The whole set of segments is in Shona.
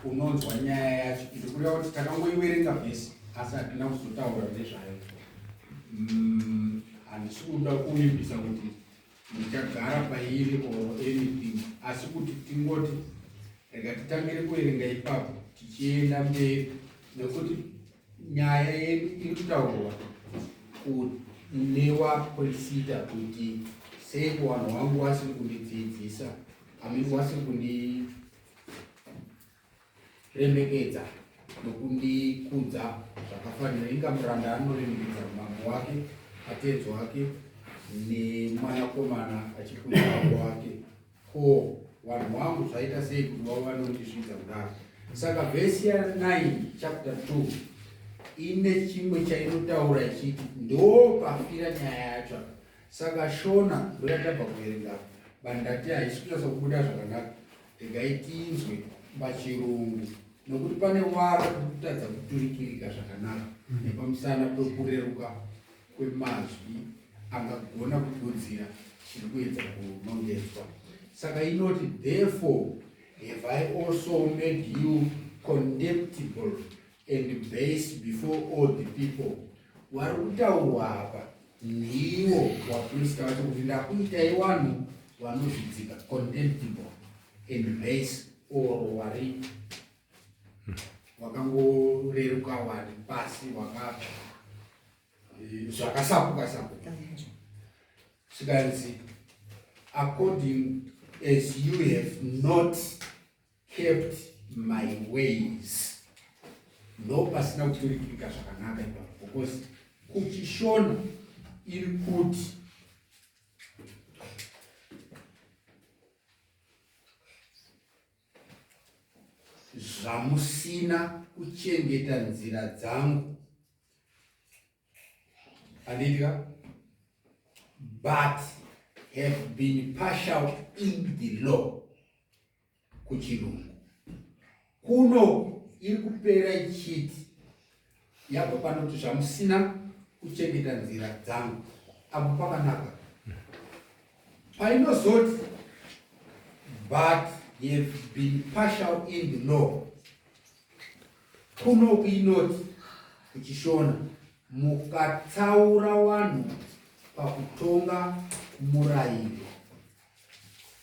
unonzwa nyaya yacho ndikuda kuti takangoiverenga vhesi asi hatina kuzotaura nezvayo. Handisi kuda kuvimbisa kuti ndichagara pairi or anything, asi kuti tingoti rega titangire kuverenga ipapo tichienda mberi, nekuti nyaya yedu iri kutaurwa newaprofita kuti sei vanhu vangu vasiri kundidzidzisa, wasiri kundiremekedza nokundikudza zvakafanira. Inga muranda anoremekedza mambo wake, atenzi wake nemwanakomana achikudza mambo wake. Ko vanhu vangu zvaita sei kuti vavo vanondisvidza kudaro? Saka vhesi ya9 chapter 2 ine chimwe chainotaura ichiti ndo pafira nyaya yacho. Saka shona ndoyatabva kuverenga bandati haisi kunyatsa kubuda zvakanaka, regaitinzwe pachirungu nokuti pane wara kutadza kuturikirika zvakanaka nepamusana pekureruka kwemazwi angagona kududzira chiri kuedza kunongedzwa. Saka inoti, therefore have I also made you contemptible and base before all the people. Vari kutaurwa apa ndiwo vaprista vacho kuti ndakuitai vanhu vanozvidzika, contemptible and base, or vari wakangoreruka, vari pasi, zvakasapuka sapuka. Sikanzi, according as you have not kept my ways. Ndo pasina kuturikirika zvakanaka ipapo, because kuchishona iri kuti zvamusina kuchengeta nzira dzangu, handidya, but have been partial in the law. Kuchirungu kuno iri kupera ichiti yabva panoti zvamusina kuchengeta nzira dzangu. Apo pakanaka. Painozoti but have been partial in the law, kuno kuinoti kuchishona mukatsaura vanhu pakutonga murayiro.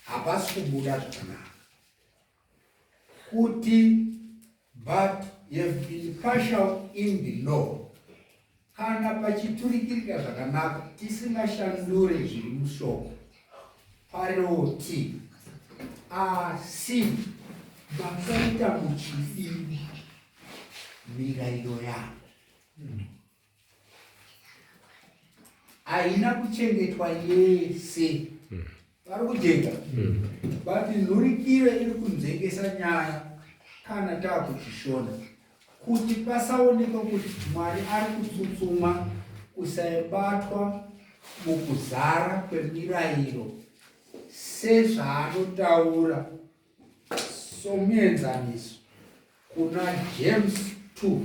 Hapasi kubuda zvakanaka kuti but have been partial in the law. Kana pachiturikirika zvakanaka tisingashandure zviri mushoko, paroti asi makaita muchidii mirayiro yavo. Haina kuchengetwa yese. Vari kujenga, but nhurikire iri kunzengesa nyaya kana taakuchishona kuti pasaoneka kuti Mwari ari kutsutsumwa kusaibatwa mukuzara kwemirayiro sezvaanotaura somuenzaniso kuna James 2.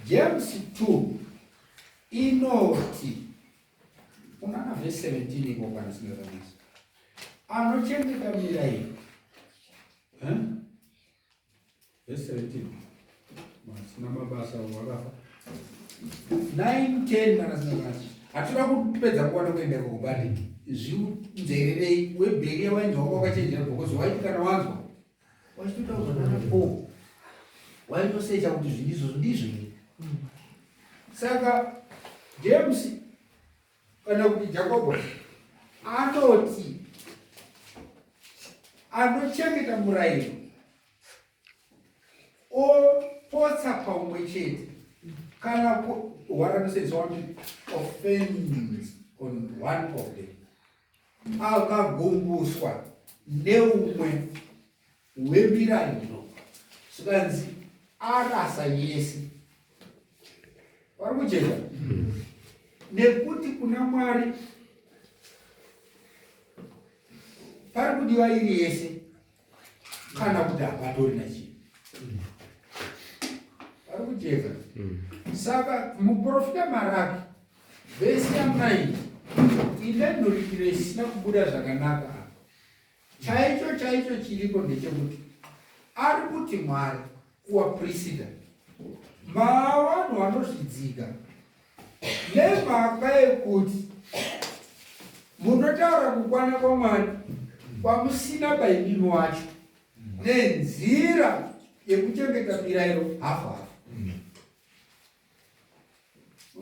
James 2 inoti, unana vhesi 17 iko kana singakanisa, anochengeta mirayiro. Vhesi 17 masina mabasa wakafa 9-10 kana singakanisa. Hatuna kupedza kuwana kuenda kukubandiki zviunzererei webheri yawainzi wako wakachenjera bhokozi waiti kana wanzwa wachitotaurwa nana po waitosecha kuti zvindizvo ndizvo. Saka James kana kuti Jacobo anoti anochengeta murayiro opotsa paumwe chete kana waranosedzwa kuti offends on one of them, akagumbuswa neumwe wemirayiro, sikanzi arasa yese. Vari kujeka nekuti kuna Mwari pari kudiwa iri yese kana kuti hapatori nachii. Vari kujeka. Saka muprofita Maraki vhesi ya9 ine nhurikiro isina kubuda zvakanaka. Chaicho chiripo ndechekuti ari kuti Mwari kuvaprista mavanhu vanozvidzika nemhaka yekuti munotaura kukwana kwaMwari kwamusina paimino wacho nenzira yekuchengeta mirayiro hafu hafu.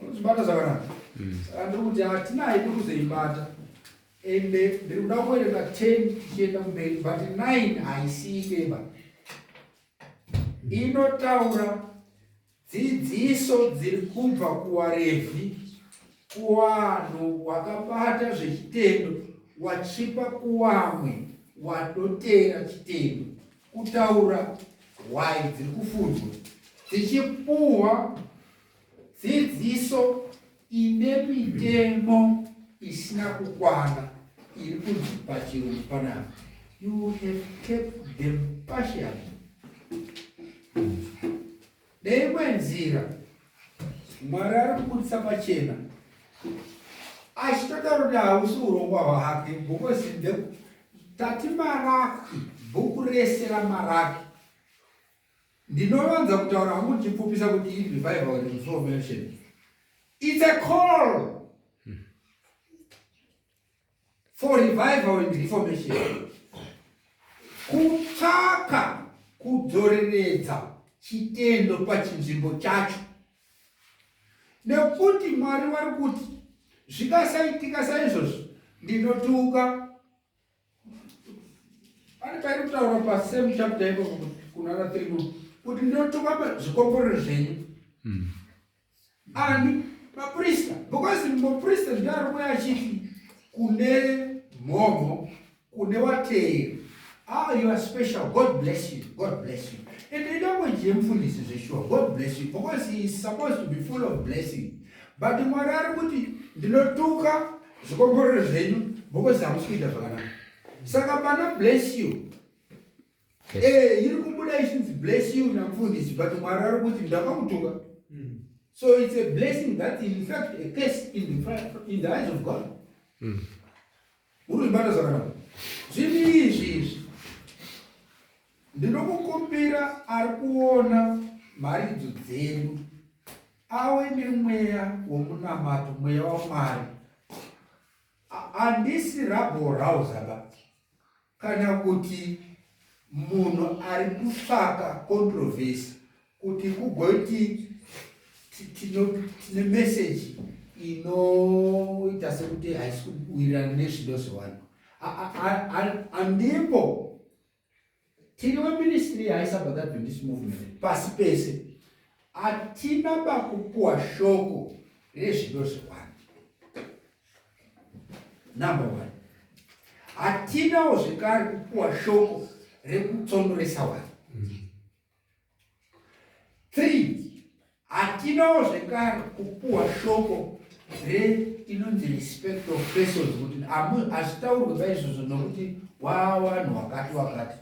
Unozvibata zvakanaka. Saka ndiri kuti hatina idi kuzoibata ende ndiri kuda kuverenga 10 tichienda kumberi but 9 haisiyikeba. Inotaura dzidziso dziri kubva kuvaRevhi, kuvanhu vakabata zvechitendo, wachipa kuvamwe wadotera chitendo, kutaura why dziri kufunzwa dzichipuhwa dzidziso ine mitemo isina kukwana iri kunzi pachirungu panapa, you have kept them partially. Neimwe nzira Mwari ari kubudisa pachena achitotaura kuti hausi urongwa hwake, because tati Maraki, bhuku rese raMaraki ndinovanza kutaura hangu ndichipfupisa kuti revival and reformation, it's a call for revival and reformation, kutsvaka kudzoreredza chitendo pachinzvimbo chacho, nekuti Mwari vari kuti zvikasaitika saizvozvo ndinotuka. Pane pairi kutaura pasame chapter ipo kuna 3 kuti ndinotuka zvikomborero zvenyu ani maprista, because muprista ndiye ari kuuya achiti kune mhomho, kune vateeri, you are special, God bless you, God bless you. And the language yemufundisi zveshuwa, God bless you, because he is supposed to be full of blessing. But Mwari ari kuti ndinotuka zvikomborero zvenyu because hamusi kuita zvakanaka. Saka pana bless you iri kubuda ishinzi bless you namufundisi, but Mwari ari kuti ndakamutuka. So it's a blessing that in fact a curse in the eyes of God. Uruzvibata zvakanaka. Zvinhu izvi ndinokukumbira ari kuona mharidzo dzedu ave nemweya womunamato, mweya waMwari. Handisi rabble rouser ba, kana kuti munhu ari kutsvaka controversy kuti kugoti tine message inoita sekuti haisi kuwirirana nezvido zvevanhu. Handipo. Tiri weministry haisabva Adventist movement pasi pese hatina pakupuhwa shoko rezvido zvevanhu. Number 1, hatinawo zvekare kupuhwa shoko rekutsondoresa vanhu. 3, hatinawo zvekare kupuhwa shoko inonzi respect of persons, kuti hazvitaurwe paizvozvo nokuti wavanhu wakati,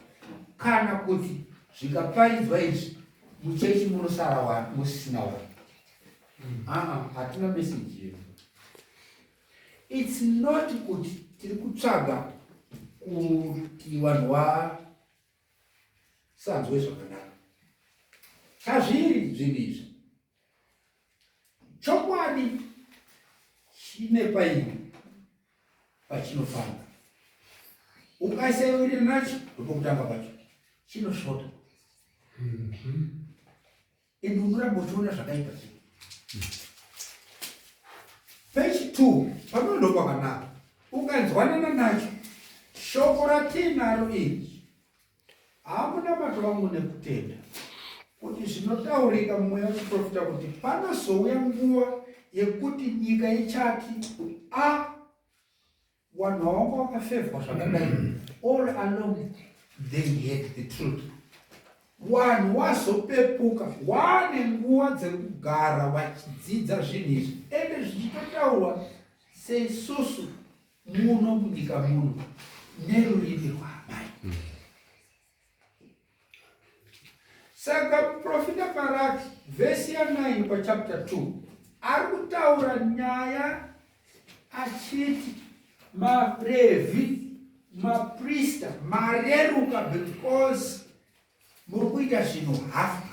kana kuti zvikaparidzwa izvi muchechi munosara vanhu musisina vanhu. Hatina message yedu. It's not kuti tiri kutsvaga kuti vanhu vasanzwe zvakanaka. Chazviri zvinhu izvi, chokwadi chine paini pachinofamba. Ukasaiwirira nacho ndopokutanga pacho chinosvota. Ende unoramba uchiona zvakaita sei. Page 2 panondo pakanaka. Ukanzwanana nacho shoko ratinaro iri hamuna mato vangu nekutenda kuti zvinotaurika mumweya muprofita kuti panozouya nguva yekuti nyika ichati vanhu vanga vakafevhwa zvakadai, all along they had the truth. Vanhu vazopepuka, wane nguva dzekugara vachidzidza zvinhu izvi, ende zvichitotaurwa seisusu muno munyika muno nerurimi rwaamai. Saka Muprofita Maraki vhesi ya9 pachapter 2 ari kutaura nyaya achiti maRevhi, maprista mareruka because kuita zvinhu hafu.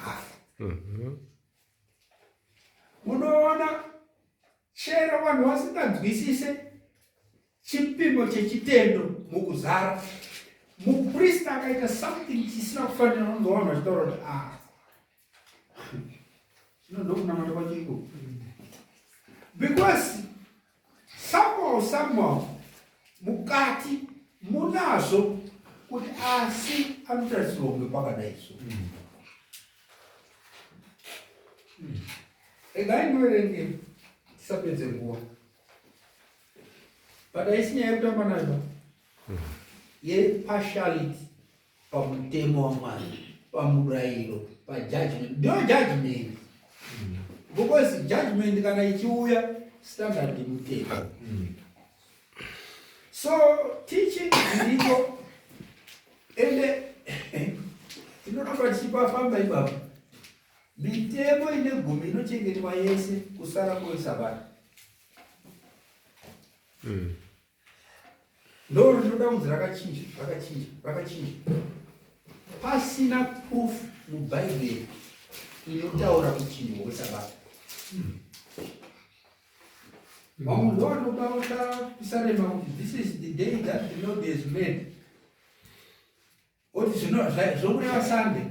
Munoona chero vanhu vasinganzwisise chipimo chechitendo mukuzara, muprista akaita something chisina kufanira kunzwa vanhu vachitaura kuti zvino ndokunamata kwachiko. Because somehow mukati munazvo kuti asi anotarisirwa kunge pakadai so. Regai ndiverenge tisapedze nguva. But haisi nyaya yekutamba nayo yepartiality pamutemo waMwari, pamurayiro, pajudgment. Ndio judgment. Because judgment kana ichiuya standard mutemo. So teaching ziriko ende tinoramba tichipafamba ipapo. Mitemo ine gumi inochengetwa yese kusara kweSabata. Ndo rinoda kunzi rakachinja. Pasina proof muBhaibheri inotaura kuchinjwa kweSabata. Vamwe ndo vanotaura kusarema kuti this is the day that the Lord has made. Oti zvokureva Sunday.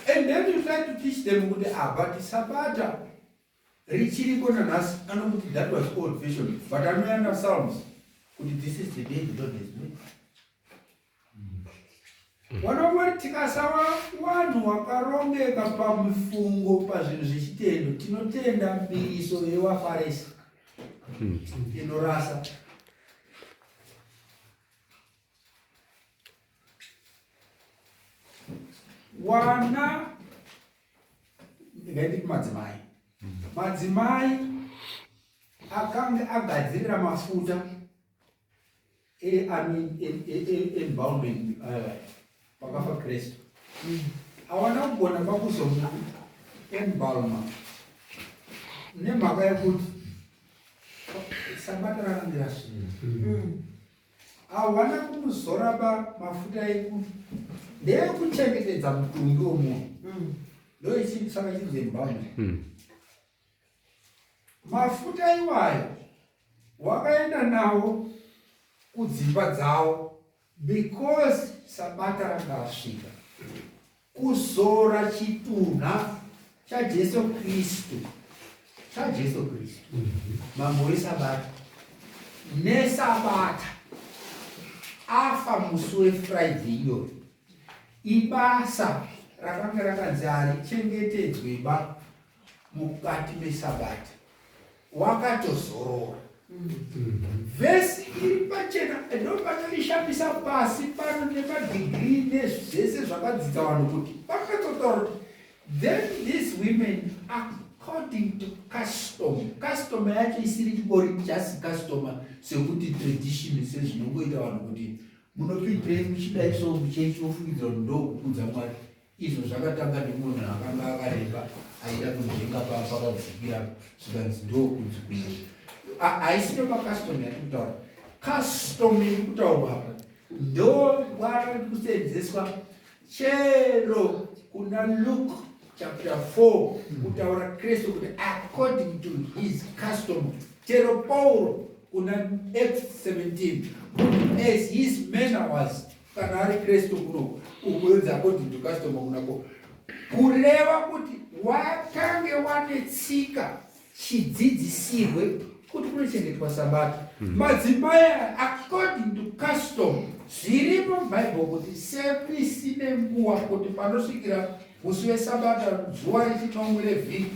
And then you try to teach them kuti but Sabata richiriko nanhasi anokuti that was old version, but anoyana Psalms kuti this is the day the Lord has made. Wanaona tikasava vanhu vakarongeka pamufungo pazvinhu zvechitendo tinotenda mbiriso yevaFarisi inorasa. Wana ndingaiti madzimai akanga agadzirira mafuta embalming pakafa Kristu. Hawana kugona pakuzomuembalma nemhaka yekuti Sabata rakanga rasvina. Hawana kumuzora mafuta ekuti ndeyekuchengetedza mutumbi womunhu. Ndo saka chinzi embalming. Mafuta iwayo wakaenda nawo kudzimba dzawo because Sabata ranga rasvika. Kuzora chitunha chaJesu Kristu. Mambo weSabata. NeSabata afa musi weFriday iyoyo. Ibasa rakanga rakanzi harichengetedzweba mukati meSabata. Wakatozorora. Vhesi iri pachena ndopanorishambisa pasi pano nemadhigiri nezvese zvakadzidza vanhu kuti pakatotaura kuti then these women according to custom yacho isiri chibori just custom sekuti tradition sezvinongoita vanhu kuti munopindire muchidai so muchechi wofungidzira kuti ndokukudza Mwari. Izvo zvakatanga nemunhu akanga akareba aida kunzvenga pakadzikira zvikanzi ndokudzikuira. Haisino macustom yatikutaura. Custom irikutaurwa apa ndo vari kuseenzeswa chero kuna Luke chapter 4 kutaura Kristu kuti according to his custom. Chero Paul kuna Acts 17 as his manner was kana ari Kristu kuno ukwedza according to custom kunako kureva kuti wakange wanetsika chidzidzisirwe kuti kunochengetwa Sabata. Madzimai according to custom zvirimo muBhaibheri kuti sepisi nenguva kuti panosvikira musi weSabata zuva rechinomwe revhiki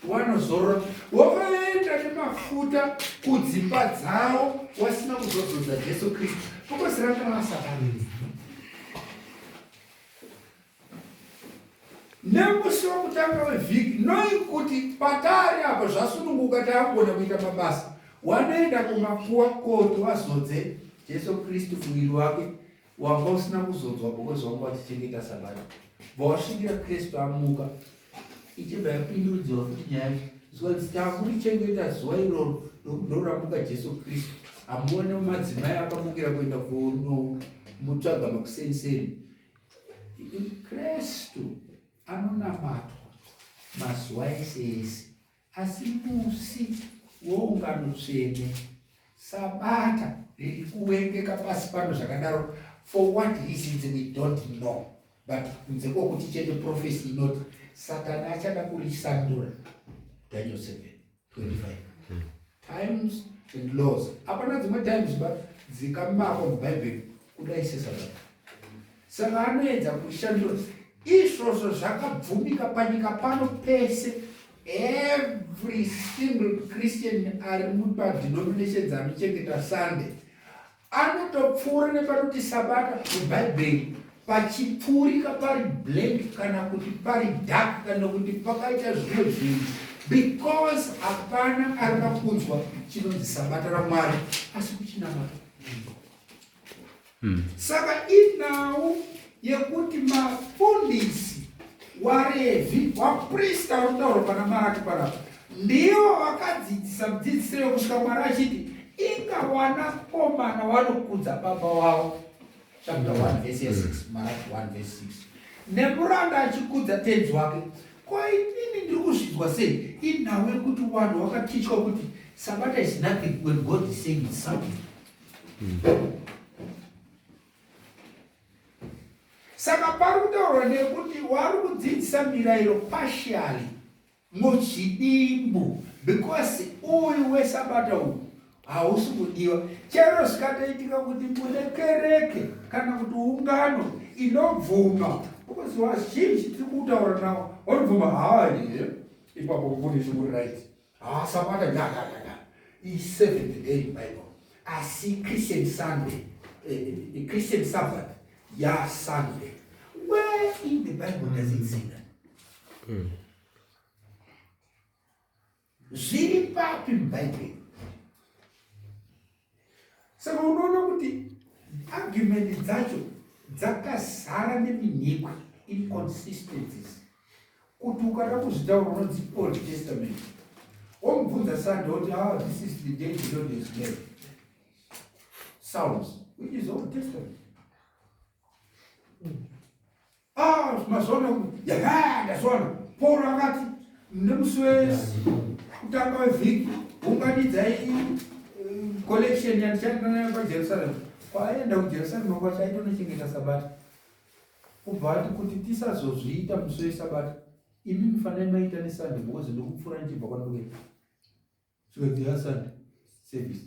wanozorora. Wakaenda nemafuta kudzimba dzavo wasina kuzodzoza Jesu Kristu because ranga raSabata. Nemusi wokutanga wevhiki noi kuti patari apa zvasununguka taakugona kuita mabasa wanoenda kumakuwa koti wazodze Jesu Kristu muviri wake wanga usina kuzodzwa because wanga wachichengeta Sabata. Vawasvikira Kristu amuka ichibva yapindudzwa kuti nyaya zvikanzi takurichengeta zuva iroro ndoramuka Jesu Kristu. Hamuone madzimai akamukira kuenda kunomutsvaga makuseniseni. Kristu panonamatwa mazuva ese ese, asi musi woungano tsvene sabata riri kuwengeka pasi pano zvakadaro. For what reasons we don't know, but kunze kwokuti chete prophecy inoti Satani achada kurisandura. Daniel 7:25. Times and laws. Hapana dzimwe times ba dzikamakwa mubhaibheri kudai sesabata. Saka anoedza kurishandura. Izvozvo zvakabvumika panyika pano pese. Every single Christian ari mupadenominations anochengeta Sunday anotopfuura nepanoti sabata mubhaibheri pachipfurika pari blank kana kuti pari dark kana kuti pakaita zvimwe zvinhu, because hapana ari pakunzwa chinonzi sabata raMwari asi kuchinamata. Saka inhau yekuti mafundisi waRevhi waprista vanotaura pana Maraki panapa ndivo vakadzidzisa mudzidzisiro kusvika Mwari achiti inga wanakomana vanokudza baba wavo. Chapter 1 verse 6, Maraki 1 verse 6. Nemuranda achikudza tenzi wake. Kwa inini ndiri kuzvidzwa sei? Inhau yekuti vanhu vakatichwa kuti sabata is nothing when God is saying it's something. Saka pari kutaurwa nekuti wari kudzidzisa mirayiro partially muchidimbu, because uyu wesabata uyu hausi kudiwa. Chero zvikatoitika kuti mune kereke kana kuti ungano inobvuma, because vazhinji tiri kutaura navo vanobvuma haye ipapo kufundisa muri right. Sabata nyanyanyanya is seventh day Bible. Asi Christian Sunday, Christian Sabbath, Sunday. Where in the Bible does it say that? Zviri papi mubhaibheri. Saka unoona kuti argument dzacho dzakazara neminhikwe, inconsistencies. Kuti ukada kuzvitaura unonzi Old Testament, womubvunza Sunday woti this is the day the Lord has made. Psalms, which is Old Testament. Mazona ndazona Paul akati nemusi wekutanga wevhiki unganidzai collection yandichaenda nayo paJerusarema. Kwaenda kuJerusarema kwachaita unochengeta sabata. Kubva ati kuti tisazozviita musi wesabata, imi mufanira maita neSunday because ndikupfuura ndichibva kwandokenda. Zvikadziya Sunday service.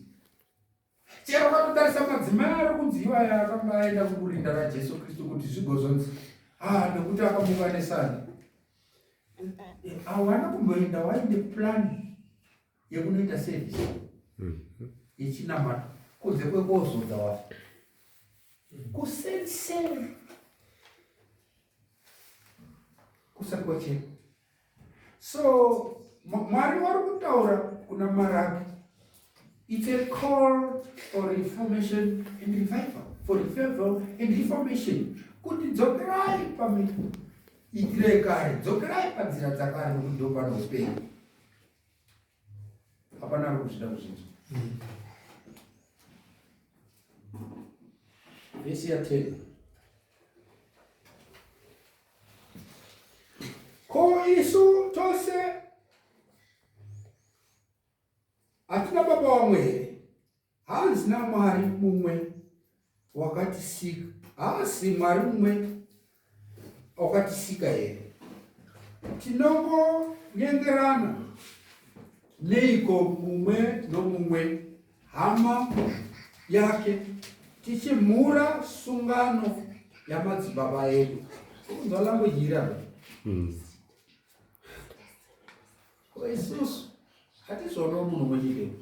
Chero kwatotarisa madzimai ari kunziva yakambaenda kuburinda raJesu Kristu kuti zvigozonzi nekuti akamuka neSunday. Hawana kumboenda waine plan yekunoita service yechinamata kunze kwekozodza wacho kusensera kusati kwachena. So Mwari vari kutaura kuna Maraki, it's a call for reformation and revival, for revival and reformation. Kuti dzokerai pamiitire kare, dzokerai panzira dzakare nokuti ndo panoupenyu. Hapana ari kuzvida kuzvinzwa. Vesi ya 10. Ko isu tose hatina baba vamwe here, hazina Mwari mumwe wakatisika, haasi Mwari mumwe wakatisika here. Tinongonyengerana neiko mumwe nomumwe hama yake tichimhura sungano yamadzibaba edu. Kunzwa language ira. Ko isusu hatizona munhu mwenyika.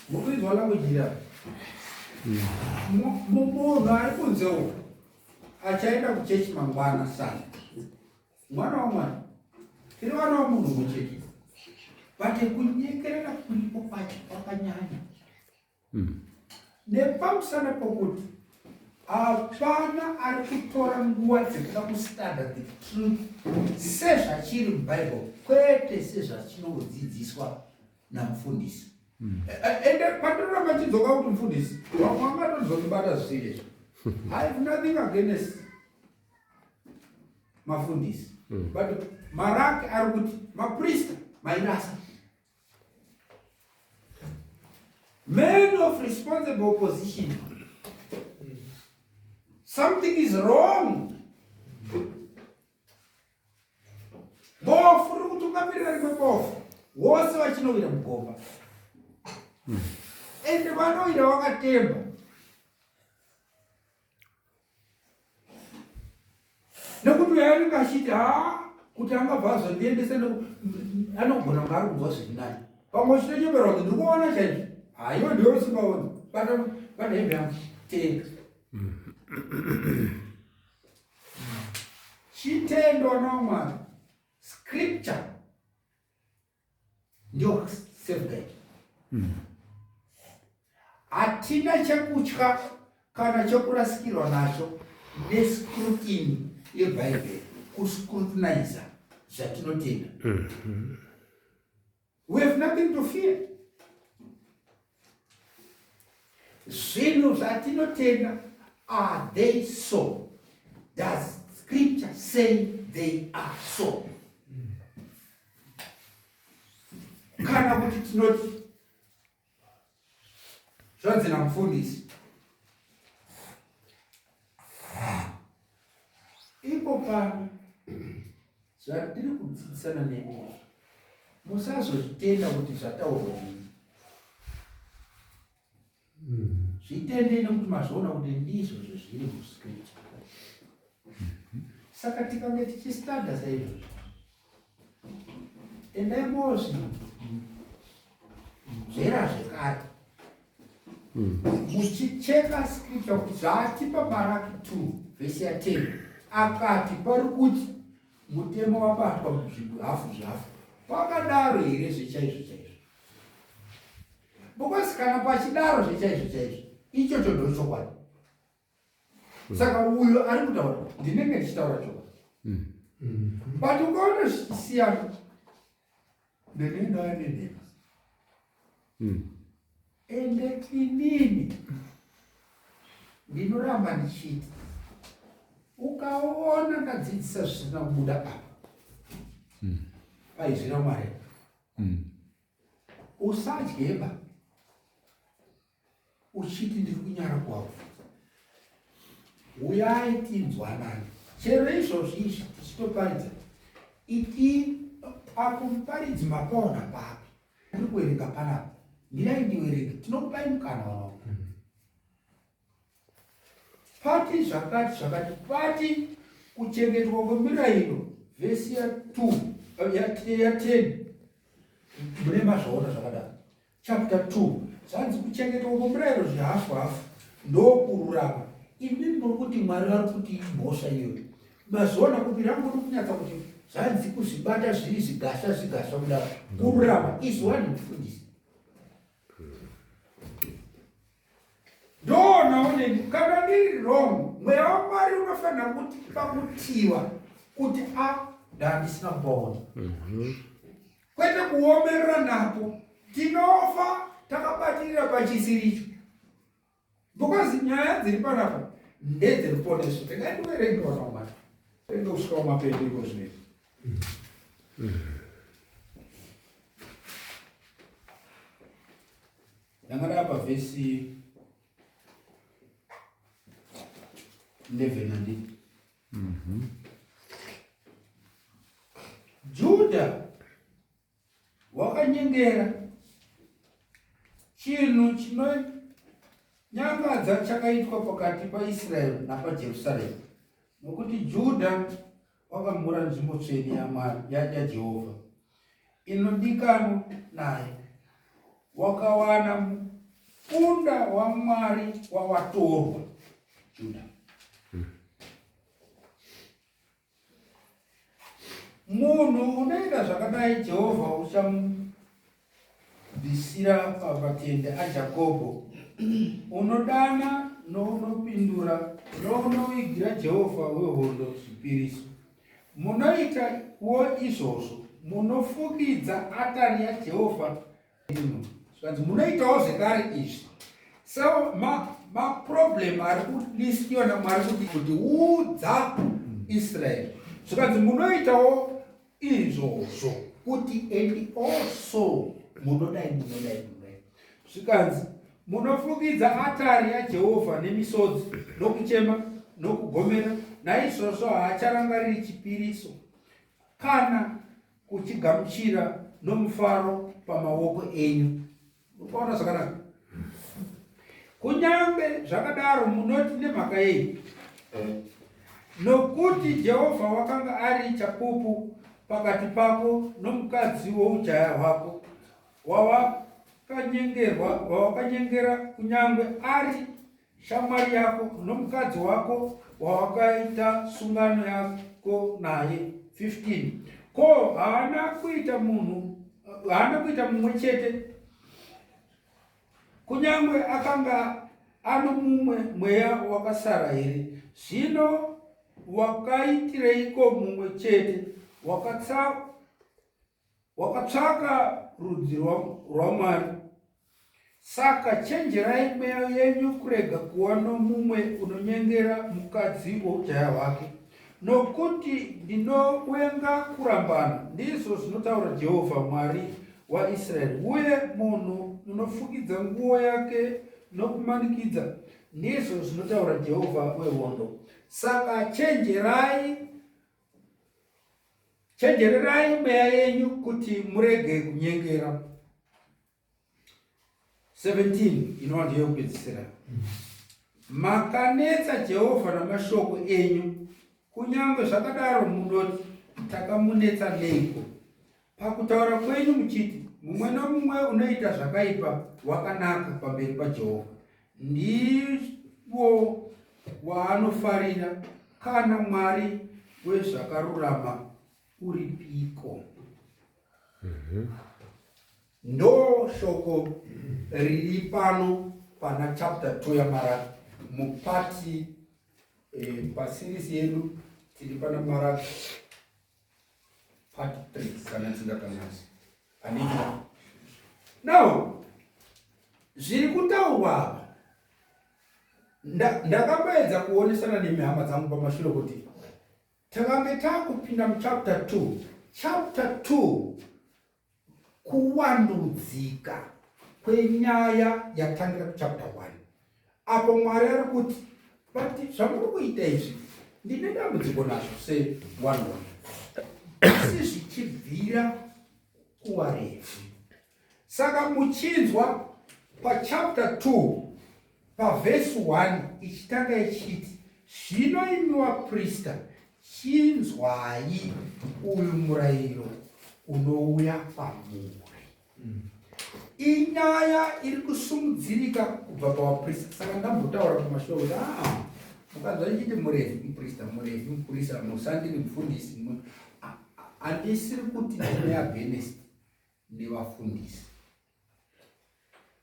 Mukuizwa language ira. Munhu ari kunze uko achaenda kuchechi mangwana sana. Mwana wa Mwari tiri vana vamunhu muchechi, but kunyekerera kuripo pacho kwakanyanya. Nepamusana pokuti hapana ari kutora nguva dzekuda kustanda the truth sezvachiri muBhayibheri, kwete sezvachinongodzidziswa namufundisi. Ende patoramba chidzoka kuti mufundisi wanga tozondibata zvisiri. I have nothing against mafundisi. But Maraki ari kuti maprista mairasa. Men of responsible position. Something is wrong. Bofu uri kuti ukapirira rimwe bofu wose vachinovira mugomba. Ende vanovira vakatemba. Nekuti uyo anenge achiti kuti angabva azondiendesa anogona kunge ari kubva zvirinani. Pamwe chinochemerwa kuti ndiri kuona chaizvo. Iwo ndiwo usingaoni. Pane hembe yangu tenga. Chitendwa naMwari. Scripture ndio safeguard. Hatina chekutya kana chekurasikirwa nacho nescrutiny yeBhayibheri, kuscrutinize zvatinotenda. We have nothing to fear. Zvinhu zvatinotenda, are they so? Does Scripture say they are so? Kana kuti tinoti zvanzi namufundisi, ipo pano zvatiri kudzidzisana nemi, musazozvitenda kuti zvataurwa zvitendei nekuti mazoona kuti ndizvo zvezviri muScripture. Saka tikange tichistada saizvozvo, endai mozvi zvera zvekare muchicheka Scripture kuti zvatipa Maraki 2 vhesi ya 10 akati pari kuti mutemo wabatwa muzvihafu zvafu pakadaro here zvechaizvo chaizvo. Because kana pachidaro zvechaizvo chaizvo ichocho ndochokwadi. Saka uyo ari kutaura ndinenge ndichitaura chokwadi. But ukaona zvichisiyana ndinendawa nenhema. Ende inini ndinoramba ndichiti ukaona ndadzidzisa zvisina kubuda apa paizvina Mwari usadyeba uchiti ndiri kunyara kwavo. Uyai tinzwanani. Chero izvozvo izvi tichitoparidza iti akumuparidzi mapaona papi ndiri kuverenga panapa ndirai ndiverenge tinokupai mukana wavo. Pati zvakati pati kuchengetwa kwemirayiro vhesi ya 2 ya 10 mune mazvaona zvakadaro. Chapter 2 zvanzi kuchengetwa kwemirayiro zvehafu hafu ndokururama. Ini ndiri kuti Mwari ari kuti mhosva iyoyo mazoona kuti rangu rikunyatsa kuti zvanzi kuzvibata zviri zvigasha kudaro kururama is one mufundisi. Naoneni kana ndiri wrong, mweya waMwari unofanira kuti pakutiwa kuti ndandisina kupaona. Kwete kuomerera napo tinofa takabatirira pachisiricho. Because nyaya dziri panapa ndedzeriponeso tingandiwerengewa naMwari ende kusvika kumapeto zvinezvi. Ndangada pavhesi 11 handiti. Judha wakanyengera chinhu chinonyangadza chakaitwa pakati paIsraeri napaJerusarema, nokuti Judha wakamhura nzvimbo tsvene yaJehovha inodikanwa naye. Wakawana mukunda waMwari wawatorwa Judha. Munhu unoita zvakadai Jehovha uchamubvisira pamatende aJakobho. Unodana nounopindura nounovigira Jehovha wehondo zvipiriso. Munoitawo izvozvo, munofukidza atari yaJehovha. Saka munoitawo zvekare izvi. So maproblem ari kulistiwa naMwari kuti udza Israeri Zvikanzi munoitawo izvozvo kuti and also munodai. Zvikanzi munofukidza atari yaJehovha nemisodzi nokuchema nokugomera, naizvozvo haacharangariri chipiriso kana kuchigamuchira nomufaro pamaoko enyu. Ukaona zvakanaka? Kunyange zvakadaro munoti nemhaka yenyu, nokuti Jehovha wakanga ari chapupu pakati pako nomukadzi woujaya hwako wawakanyengera, kunyange ari shamwari yako, nomukadzi wako wawakaita sungano yako naye. 15. Ko haana kuita mumwe chete, kunyange akanga ano mumwe mweya wakasara here? Zvino wakaitireiko mumwe chete? Wakatsvaka rudzi rwaMwari. Saka chenjerai mweya yenyu kurega kuva nomumwe unonyengera mukadzi woujaya hwake, nokuti ndinowenga kurambana, ndizvo zvinotaura Jehovha Mwari waIsraeri. Uye munhu unofukidza nguo yake nokumanikidza, ndizvo zvinotaura Jehovha wehondo. Saka chenjererai mweya yenyu kuti murege kunyengera. 17 inova ndiyo kupedzisira. Makanetsa Jehovha namashoko enyu, kunyange zvakadaro munoti, takamunetsa neiko? Pakutaura kwenyu muchiti, mumwe nomumwe unoita zvakaipa wakanaka pamberi paJehovha, ndiwo waanofarira. Kana Mwari wezvakarurama uripiko? Ndo shoko riri pano pana chapter 2 yaMaraki. Mupati pasirisi yedu tiri pana Maraki part 3 kana tingakanasi. Anika. Now, zviri kutaurwa apa, ndakambaedza kuonesana nemihama dzangu pamashure kuti takange takupinda muchapter 2. Chapter 2 kuwandudzika kwenyaya yatangira kuchapter 1. Apo Mwari ari kuti, but zvamuri kuita izvi ndine dambudziko nazvo se1 asi zvichibvira kuva refu. Saka muchinzwa pachapter 2 pavhesi 1 ichitanga ichiti, zvino imi vaprista chinzwai uyu murayiro unouya pamuri. Inyaya iri kusumudzirika kubva pavaprista. Saka ndambotaura pamashure kuti mukanzwa ndichiti muprista musandiri mufundisi, handisiri kuti ndine against nevafundisi.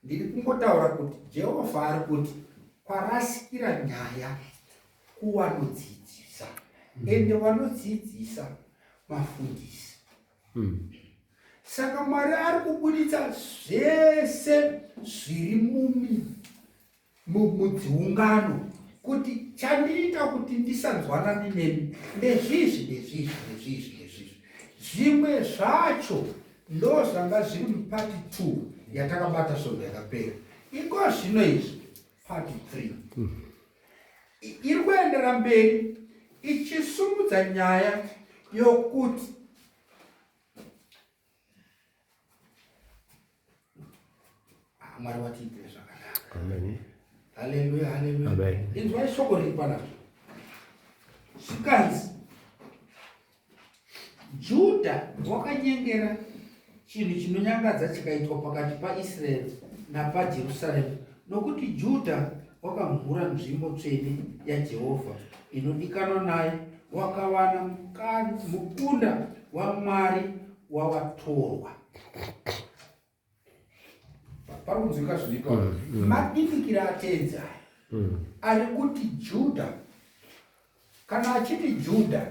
Ndiri kungotaura kuti Jehovha ari kuti kwarasikira nyaya kuwanodzidzisa, ende wanodzidzisa mafundisi. Saka Mwari ari kubuditsa zvese zviri mudziungano kuti chandiita kuti ndisanzwanani nemi ndezvizvi. Zvimwe zvacho ndo zvanga zviri mupati 2 yatakabata shoko yakapera. Iko zvino izvi part 3 iri kuendera mberi ichisumudza nyaya yokuti Mwari watiitire zvakanaka. Amen. Haleluya. Amen. Inzwai shoko riri panapa. Zvikanzi Judha wakanyengera chinhu chinonyangadza chikaitwa pakati paIsraeri napaJerusarema, nokuti Judha wakamhura nzvimbo tsvene yaJehovha inodikanwa naye, wakawana mukunda waMwari wavatorwa. Pari kunzwika zviripo madimikira atedza ari kuti Judha, kana achiti Judha,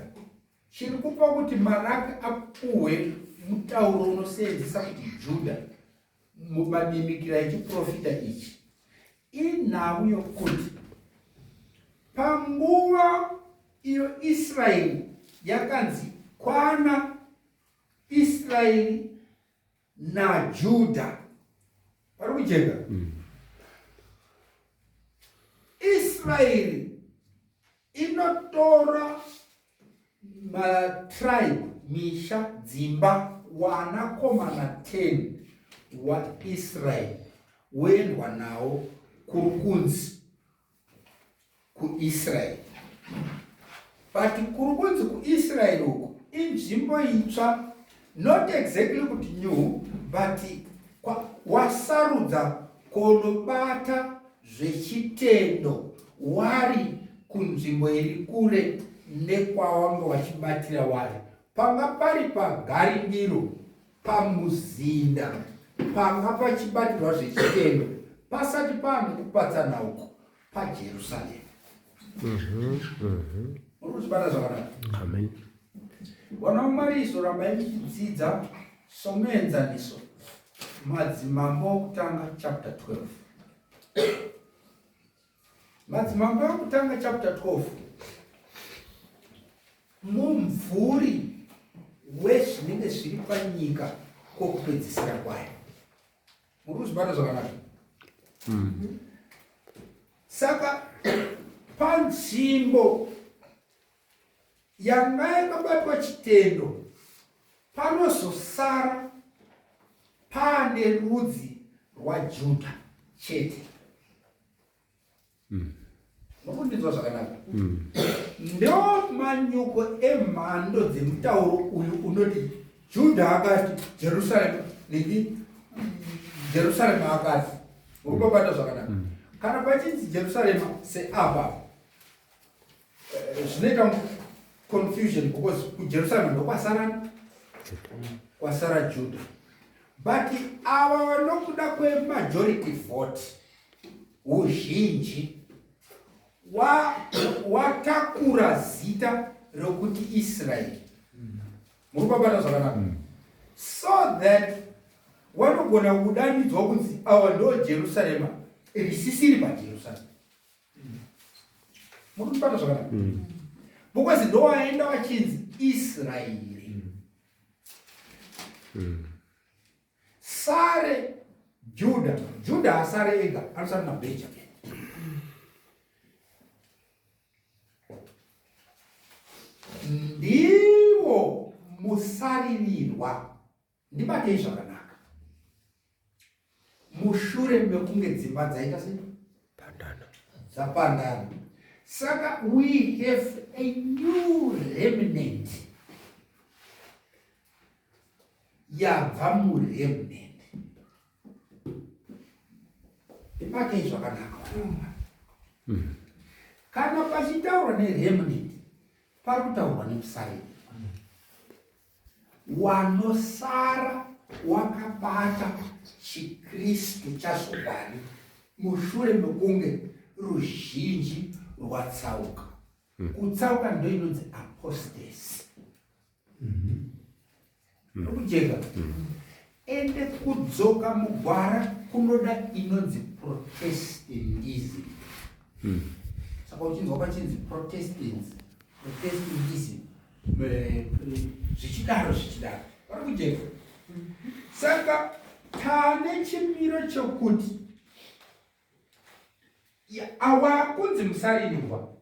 chiri kupa kuti Maraki apuhwe mutauro unoseenzesa kuti Judha mumadimikira echiprofita ichi. Inhau yokuti panguva iyo Israeri yakanzi kwana Israeli naJudha. Pari kujeka Israeli inotora matribe, misha, dzimba, wanakomana 10 waIsraeli woendwa nawo kurukunzi kuIsraeli. But kurukunzi kuIsraeli uku inzvimbo itsva, not exactly kuti new, but wasarudza kunobata zvechitendo wari kunzvimbo iri kure nekwawanga wachibatira wari, panga pari pagaririro, pamuzinda, panga pachibatirwa zvechitendo, pasati pane kupatsana uko paJerusarema. Muri kuzvibata zvakanaka? Amen. Vana vaMwari izorambai muchidzidza somuenzaniso Madzimambo okutanga chapter 12. Madzimambo okutanga chapter 12 mumvuri wezvinenge zviri panyika kwokupedzisira kwayo. Muri kuzvibata zvakanaka? Saka panzvimbo yanga yakabatwa chitendo panozosara pane rudzi rwaJudha chete. Nokundinzwa zvakanaka? Ndo manyuko emhando dzemutauro uyu unoti Judha akati Jerusalema niki Jerusalema akati. Urikubata zvakanaka? Kana pachinzi Jerusalema seapa zvinoita confusion because kuJerusalema ndokwasara kwasara Judha. But ava vanokuda kwemajority vote, uzhinji watakura zita rokuti Israeli. Murikubata zvakanaka? So that vanogona kudanidzwa kunzi ava ndo Jerusalema risisiri paJerusalema. Murikubata zvakanaka? Because ndo waenda wachinzi Israeli. Sare Judha asare ega, asare na Benjamin. Ndiwo musaririrwa, ndibatei zvakanaka, mushure mekunge dzimba dzaita sei? Dzapandana. Saka we have a new remnant. Yabva muremnant. Ndibatei zvakanaka. Kana pachitaurwa neremnant, pari kutaurwa nemusariri. Wanosara wakabata chiKristu chazogari mushure mekunge ruzhinji rwatsauka. Kutsauka ndo inonzi apostasy. Nokujeka. Ende kudzoka mugwara kunoda inonzi Protestantism. Saka uchinzwa pachinzi Protestantism, zvichidaro. Pari kujeka. Saka tane chimiro chokuti awa kunzi musaririrwa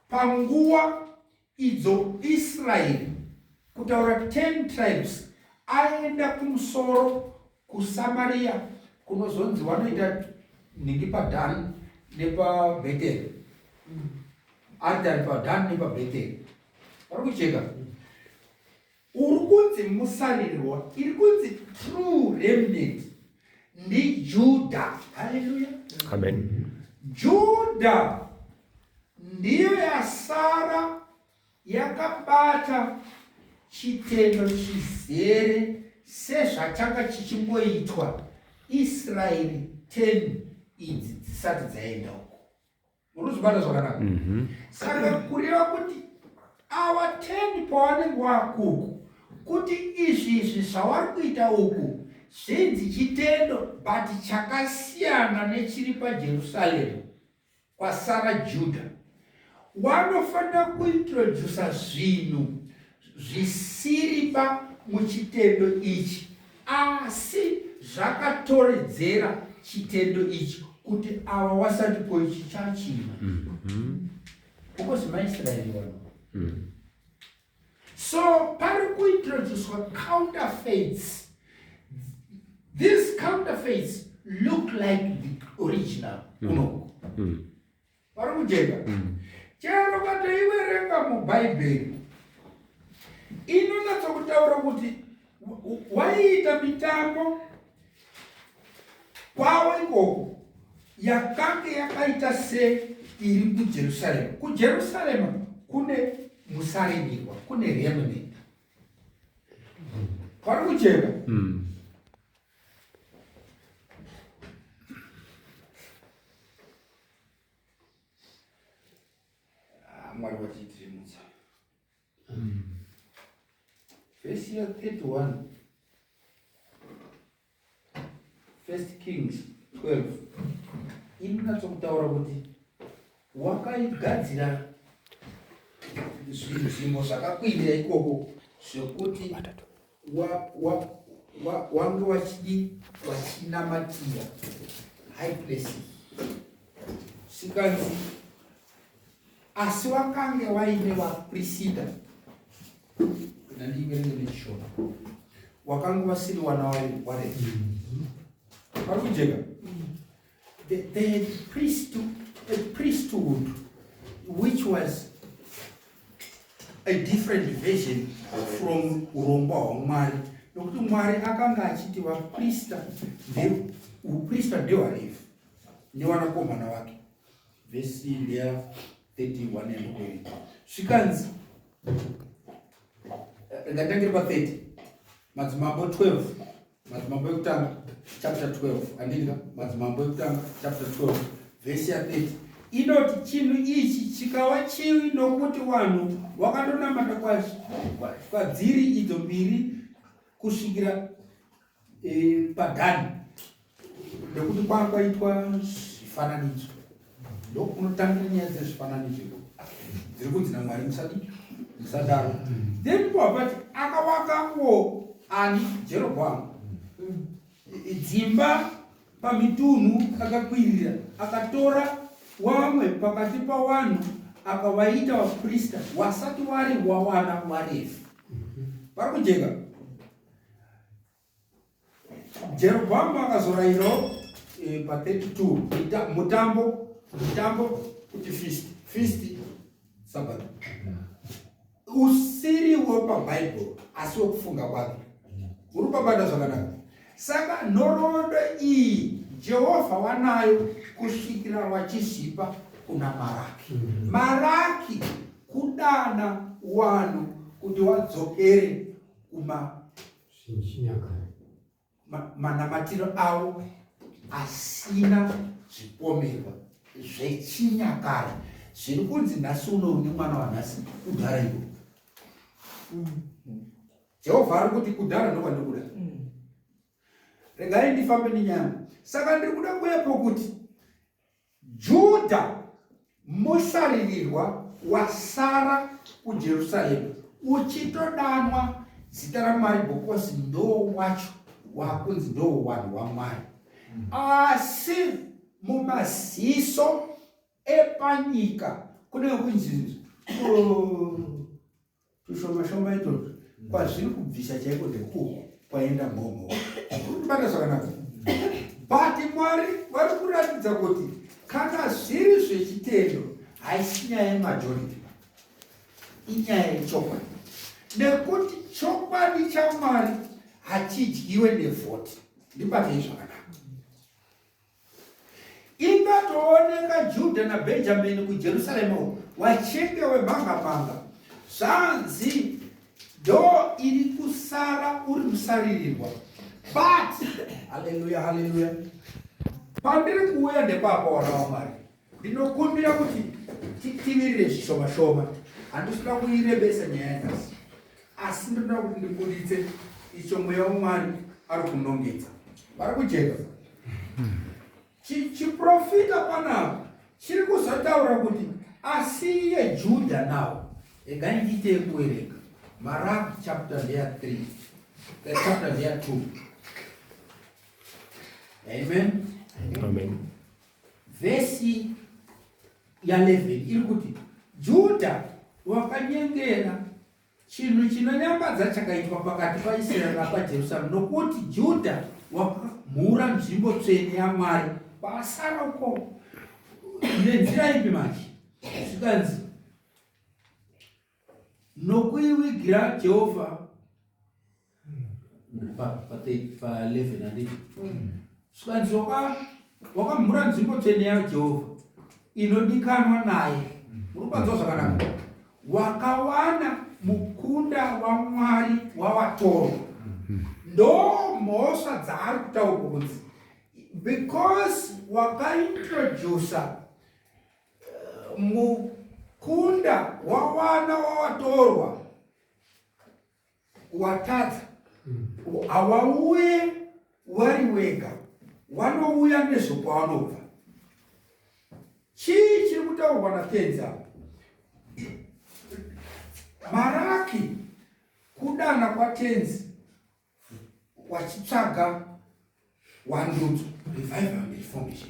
panguva idzo Israeli, kutaura 10 tribes, aenda kumusoro kuSamaria kunozonzi vanoita ningi paDhani nepaBheteri. Altari paDhani nepaBheteri. Pari kucheka. Uri kunzi musaririrwa, iri kunzi true remnant ndi Judha. Hallelujah. Amen. Judha ndiyo yasara yakabata chitendo chizere sezvachanga chichimboitwa Israeli 10 idzi dzisati dzaenda uko. Unozvibata zvakanaka? Saka kureva kuti ava 10 pavanenge vakuku, kuti izvi zvavari kuita uku zvinzi chitendo but chakasiyana nechiri paJerusarema kwasara Judha. wanofanira kuintrodusa zvinhu zvisiri muchitendo ichi, asi zvakatoredzera chitendo ichi kuti ava wasati poichi chachima. Because maIsraeli wano. So pari kuintroduced counterfeits. These counterfeits look like the original. Pari kujeka. Chero kataiwerenga muBhaibheri inonyatsokutaura kuti waiita mitambo kwavo ikoko yakanga yakaita seiri kuJerusarema. KuJerusarema kune musaririrwa, kune remnant. Pari kujeka. Mwari wachitirimutsa. Verse 31. 1 Kings 12. Inatsotaura kuti wakaigadzira zvimo zvakakwirira ikoko zvekuti wange wachinamatira high places. Sikanzi asi wakange waine vaprista nandiverenge nechishona wakange vasiri wana waRevhi. Pari kujeka. The priesthood which was a different version from urongwa hwaMwari, nokuti Mwari akanga achiti uprista ndewaRevhi nevanakomana vake. Vhesi ndeya 31 and 20. Zvikanzi ngatangire pa30. Madzimambo 12. Madzimambo ekutanga chapter 12. Andinga Madzimambo ekutanga chapter 12 verse 30. Inoti chinhu ichi chikava chivi nokuti vanhu vakandonamata kwadziri idzo mbiri kusvikira paDhani, nekuti kwanga kwaitwa zvifananidzo. Ndokunotangira nyaya dzezvifananidzo dziri kunzi naMwari musadaro. Then pavati akavakango ani Jerobhoamu dzimba pamitunhu akakwirira, akatora wamwe pakati pavanhu akavaita vaprista wasati wari wawana waRevhi. Pari kujeka. Jerobhoamu akazorayirawo pa32 mutambo kuti feast Sabbath. Usiriwo paBhaibheri asi wokufunga kwake. Uri pabata zvakanaka. Saka nhoroondo iyi Jehovha wanayo kusvikira wachizipa kuna Maraki. Maraki kudana wanhu kuti wadzokere manamatiro avo asina zvipomerwa zvechinyakare zviri kunzi nhasi uno une mwana wanhasi kudhara ivo. Jehovha ari kuti kudhara ndokwandikuda. Regai ndifambe nenyama. Saka ndiri kuda kuyapo kuti Judha musaririrwa wasara kuJerusarema uchitodanwa zita raMwari bokosi ndo wacho wakunzi ndo vanhu vaMwari. Asi mumaziso epanyika kune kunzi tushoma itoto kwazviri kubvisa chaiko ndekuko kwaenda mhomo. Bata zvakanaka. But Mwari vari kuratidza kuti kana zviri zvechitendo haisi nyaya yemajority, inyaya yechokwadi. Nekuti chokwadi chaMwari hachidyiwe nevhoti. Ndibatei zvakanaka. Ingatooneka Judha naBhenjamini kuJerusarema wachenge wemhanga-mhanga, zvanzi ndo iri kusara uri musaririrwa. But haleluya haleluya, pandiri kuuya ndepapa wana waMwari ndinokumbira kuti titivirire zvishoma-shoma. Handisina kuirebesa nyaya yakasi, asi ndinoda kuti ndibuditse icho mweya waMwari ari kunongedza. Vari kujeka. Chiprofita panapa chiri kuzotaura kuti Asi Judah now. Again, dite kuereka. Maraki chapter 3. Chapter 2. Amen. Amen. Verse ya 11 iri kuti Judah wakanyengera chinhu chinonyambadza chakaitwa pakati paIsraeri napaJerusarema, nokuti Judah wakamhura nzvimbo tsvene yaMwari. Pasara uko nenzira ipi manje? Zvikanzi nokuivigira Jehovha pa 11 handiti. Zvikanzi wakamhura nzvimbo tsvene yaJehovha inodikanwa naye. Murikwanzwa zvakanaka? Wakawana mukunda waMwari wavatorwa. Ndo mhosva dzaari kutaurwa kunzi because wakaintrodusa mukunda wavana wavatorwa watadza, hawauye wari wega, wanouya nezvokwavanobva. Chii chiri kutaurwa natenzi? Maraki kudana kwatenzi wachitsvaga wandudzo, revival and reformation.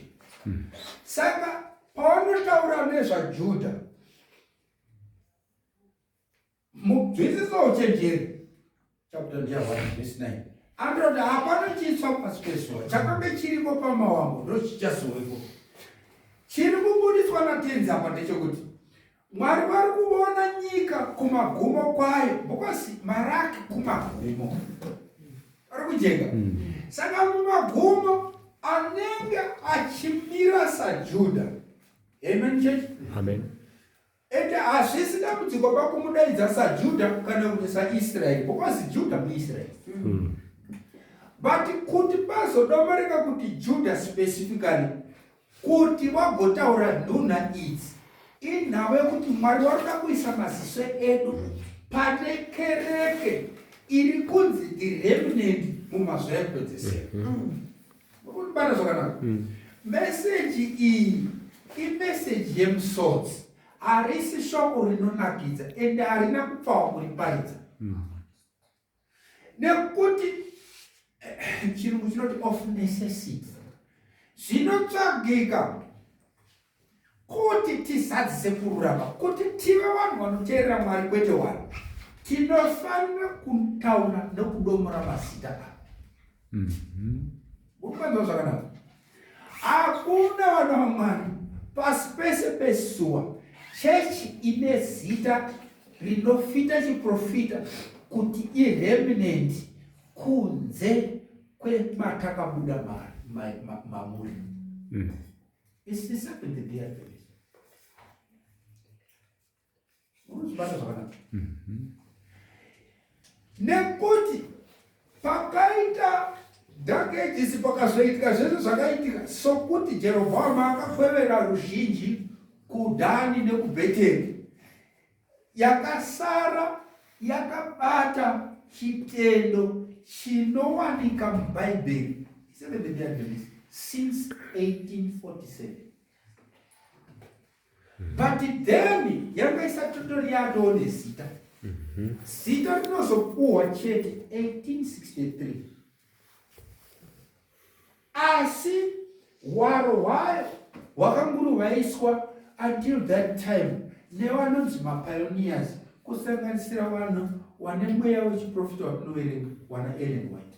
Saka pavanotaura nezvaJudha mubvisiso uchenjeri chapter 1 verse 9 anoti hapana chitsva pasi pezuva chakanga chiriko pamawambo ndo chichazovepo. Chiri kubudiswa natenzi apa ndechekuti Mwari vari kuona nyika kumagumo kwayo, because Maraki kumagumo ari kujenga. Saka mumagumo anenge achimira saJudha. Amen church? Amen. Ende hazvisi dambudziko pakumudaidza saJudha kana kuti saIsraeri, because Judah muIsraeri. But kuti pazodomarika kuti Judah specifically, kuti vagotaura nhunha idzi inhava yekuti Mwari varikuda kuisa maziso edu pane kereke iri kunzi the remnant mumazuva ekupedzisira. Murikundibata zvakanaka? Meseji iyi imeseji yemusodzi, harisi shoko rinonakidza ende harina kupfawa kuriparidza. Nekuti chirungu chinoti of necessity. Zvinotsvagika kuti tizadzise kururama, kuti tive vanhu vanoteerera Mwari kwete vanhu, tinofanira kutaura nekudomora mazita avo. Murikwanzwa zvakanaka? Hakuna vanhu vaMwari pasi pese pezuva chechi ine zita rinofita chiprofita kuti iremnant kunze kwematakabuda mamuri. It's the second day of it. Unozibata zvakanaka? Nekuti pakaita dark ages pakazoitika zvezvo zvakaitika sokuti Jerobhoamu akakwevera ruzhinji kuDhani nekuBheteri, yakasara yakabata chitendo chinowanika muBhaibheri since 1847. But then yanga isatotori yatoo nezita. Zita rinozopuhwa chete 1863. Asi hwaro hwayo hwakanguruvaiswa until that time nevanonzi mapioneers, kusanganisira vanhu vane mweya wechiprofita watinoverenga wana Ellen White.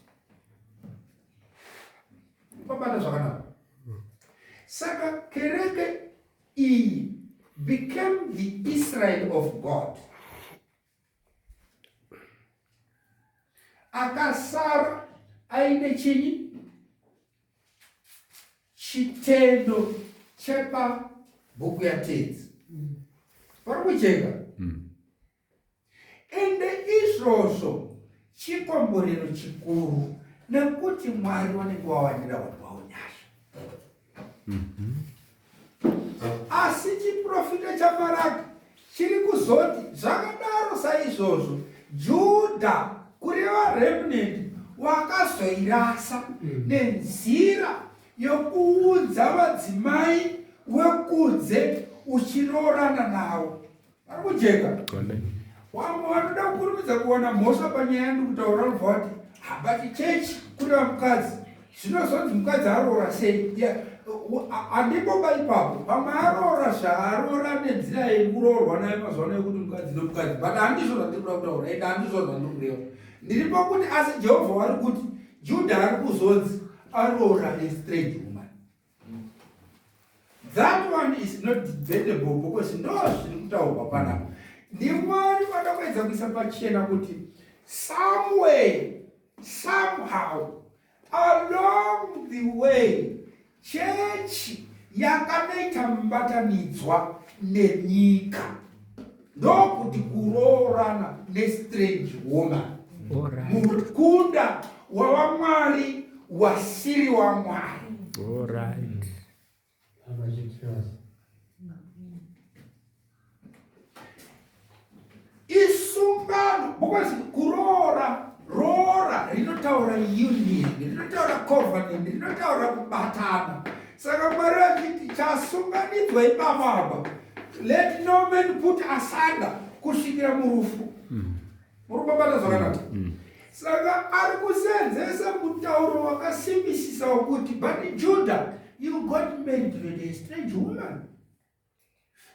Babata zvakanaka? Saka kereke iyi became the Israel of God. Akasara aine chinyi? Chitendo chepa bhuku yaTenzi. Parikucheka? Ende izvozvo chikomborero chikuru, nekuti Mwari vanenge vawanira vanhu vavo nyasha. Asi chiprofita chaMaraki chiri kuzoti zvakadaro saizvozvo Judha kureva remnant wakazoirasa nenzira yokuudza vadzimai wekunze uchiroorana nawo. Ari kujeka. Wamwe vanoda kukurumidza kuwana mhosva panyaya yandikutaura kuti habati chechi kureva mukadzi zvinozonzi mukadzi aroora sei. Handimboba ipapo pamwe aroora zvaaroora nenzira yekuroorwa nayo mazuva ano yekuti mukadzi nomukadzi, but handizvo zvandikuda kutaura, ende handizvo zvandikureva. Ndiri pakuti asi Jehovha vari kuti Judha ari kuzonzi aroora a strange woman. That one is not debatable because ndo zviri kutaurwa panapa. Ndimwari vada kuedza kuisa pachena kuti somewhere, somehow, along the way, chechi yakanoita mubatanidzwa nenyika ndokuti kuroorana nestrange woman, mukunda wavamwari wasiri wamwari. Isungano, because roora rinotaura union, rinotaura covenant, rinotaura kubatana. Saka Mwari achiti chasunganidzwa ipapapa, let no man put asunder, kusvikira murufu. Muri kubata zvakanaka. Saka ari kusenzesa mutauro wakasimbisisa wokuti but Judah, you got married to a strange woman.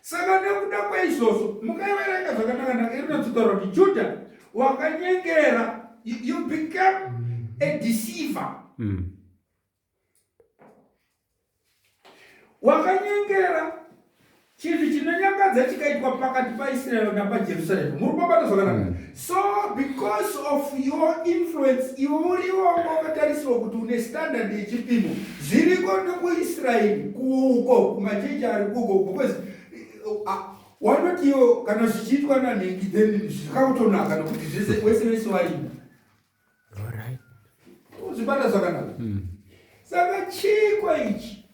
Saka nekuda kwaizvozvo mukaiverenga zvakanaka inotaura kuti Judah wakanyengera, you became a deceiver. Wakanyengera chinhu chinonyangadza chikaitwa pakati paIsrael napaJerusarema. Muri kubata zvakanaka. So because of your influence, iwe uriwo wakatariswa kuti une standard yechipimo zviriko nekuIsrael kuuko kumachechi ari kuuko because wanotiwo kana zvichiitwa nanhengi then zvakautonaka nokuti zvese wese waina. Uzvibata zvakanaka. Saka chiko ichi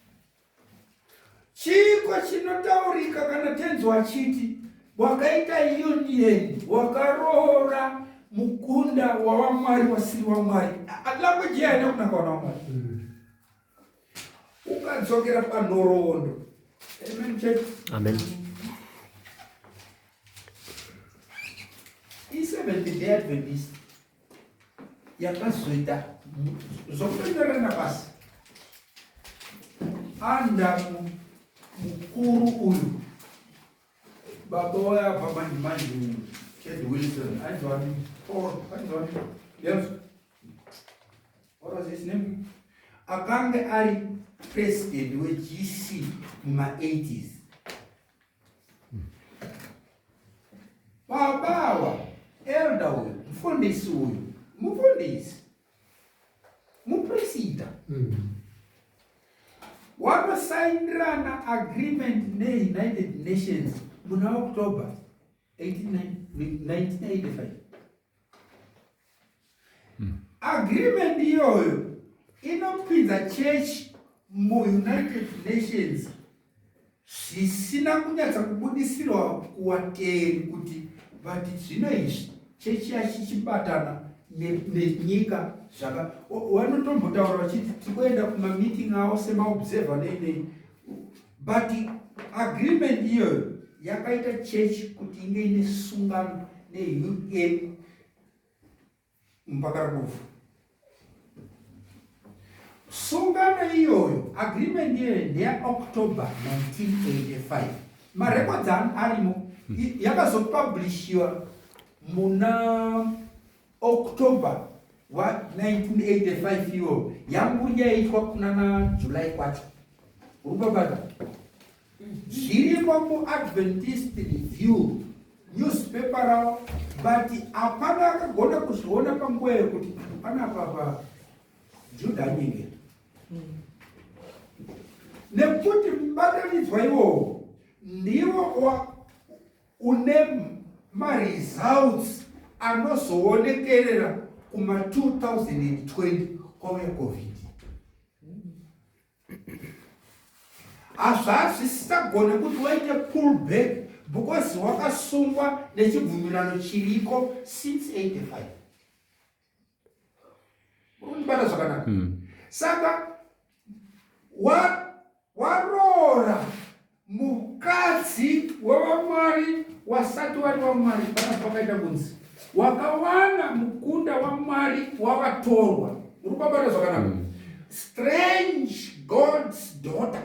chiko chinotaurika kana tenzi wachiti wakaita union, wakaroora mukunda wavamwari wasiri wamwari. Language yaina kunaka wana wamwari. Ukadzokera panhoroondo. Amen church. Amen. I-Seventh Day Adventist yakazoita zvokutonyorana pasi anda mukuru uyu baba wayabva manji Ted Wilson ainzwani yes, what was his name, akanga ari president weGC muma-80s. Babawa elder uyu mufundisi uyu Muprofita wakasainirana agreement ne-United Nations muna October 1985. Agreement iyoyo inopinza church mu-United Nations zvisina kunyatsa kubudisirwa kuvateri kuti vati zvino izvi chechi yachichibatana nenyika zvaka vanotombotaura vachiti tikuenda kumameeting avo semaobserver neinei, but agreement iyoyo yakaita chechi kuti inge ine sungano neUN mpaka rufu. Sungano iyoyo, agreement iyoyo ndea October 1985. Marecords arimo yakazopublishiwa muna October wa 1985 iyoyo, yambuya yaitwa kunana July kwacho. Urikubata zviripo muAdventist Review newspaper ravo, but hapana akagona kuzviona panguva yekuti panapa Judah anyengera. Nekuti mubatanidzwa iwowo ndiwo une results anozoonekerera kuma 2020 kwauya COVID. Hazvisagone kuti waite pullback because wakasungwa nechibvumirano chiriko since 85. Unibata zvakanaka. Saka waroora mukadzi wavamwari wasati vari vamwari pana pakaita kunzi wakawana mukunda wamwari wavatorwa. Muri kubata zvakanaka? Strange God's daughter.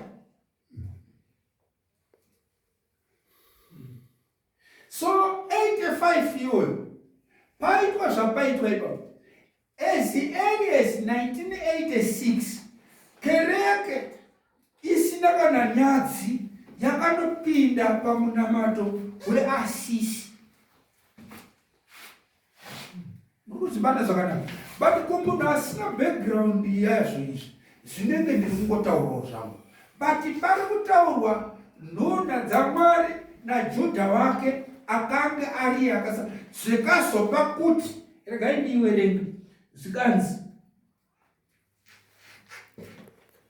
So 85 iweyo paitwa zvapaitwa ipapo. As early as 1986 kereke isina kana nyadzi yakanopinda pamunamato weasisi. Murikuzibata zvakanaka? But kumunhu asina background yazvo izvi zvinenge ndiri kungotaurawo zvangu. But pari kutaurwa nhonha dzaMwari naJudha wake akanga ari akasa zvikazopa kuti regai ndiwerenge zvikanzi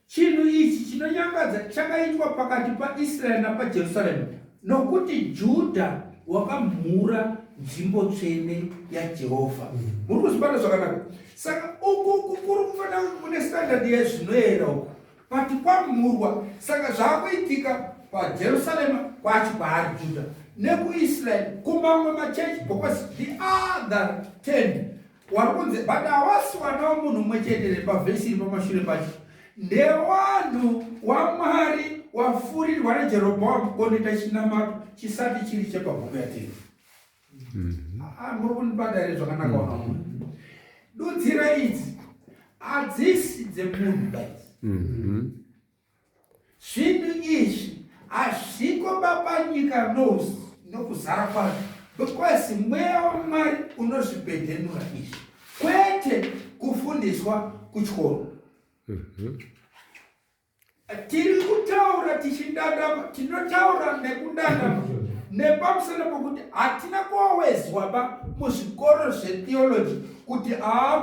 chinhu ichi chinonyangadza chakaitwa pakati paIsraeri napaJerusarema nokuti Judha wakamhura nzvimbo tsvene yaJehovha. Muri kuzibata zvakanaka? Saka uku kuri kufanira kune standard yezvinoera uku pati kwamhurwa. Saka zvakuitika paJerusarema kwacho kwaari Judha nekuIsraeri kumamwe machechi because the other 10 wari kunze but havasi vana vamunhu mumwe chete. Pavhesi iri pamashure pacho ndevanhu waMwari wafurirwa naJerobhoamu kunoita chinamato chisati chiri chepabhuku yaTenzi. Muri kunibata here zvakanaka wana dudzira idzi hadzisi dzemunhu guys. Zvinhu izvi hazviko bapanyika nokuzara kwazvo because mweya waMwari unozvibhedhenura izvi kwete kufundiswa kuchikoro. Tiri kutaura tichindandama, tinotaura nekundandama nepamusana pokuti hatina kuwawezwa muzvikoro zvetheology kuti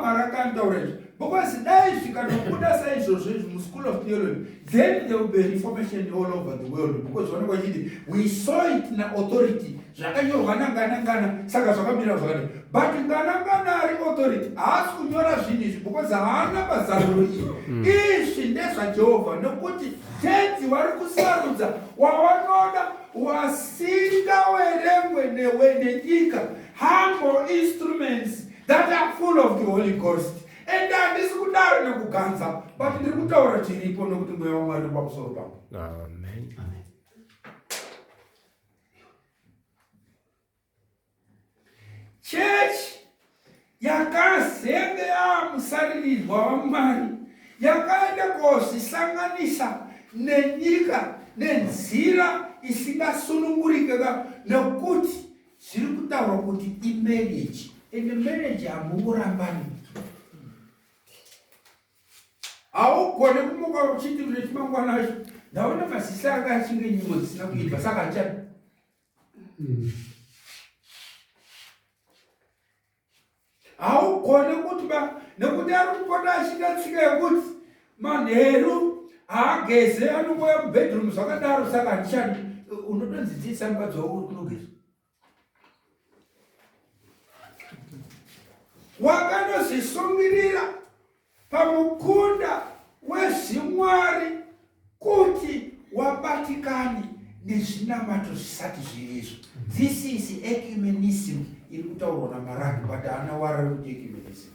Maraki anotaura izvi because dai zvikanobuda saizvozvo izvi muschool of theology then there will be reformation all over the world because vanenge vachiti we saw it na-authority zvakanyorwa nangana saka zvakamira zvakadai. But ngana ari authority haasi kunyora zvinhu izvi because haana mazaruro iyi. Izvi ndezvaJehovha nokuti tenzi vari kusarudza wavanoda wasingawerengwe nenyika, humble instruments that are full of the Holy Ghost. And handisi kudaro nekuganza but ndiri kutaura chiripo nokuti mweya waMwari pamusoro pangu. Amen. Church yakazenge musaririrwa waMwari yakaenda kozvisanganisa nenyika nenzira isingasunungurika nekuti zviri kutaurwa kuti imarriage and marriage hamungorambani. Haugone kumuka uchiti nechimangwana acho ndaona masisa anga achinge nyimbo dzisina kuibva saka achati haugone kuti nekuti ari kupota achida tsika yekuti manheru haageze anongoya mubedroom zvakadaro saka handichadi. Unotonzidzisa mukadzi wako uri kunogeza wakanozvisungirira pamukunda wezvimwari kuti wabatikane nezvinamato zvisati zvirizvo. This is ecumenism iri kutaurwa naMaraki but haana wara kuti ecumenism.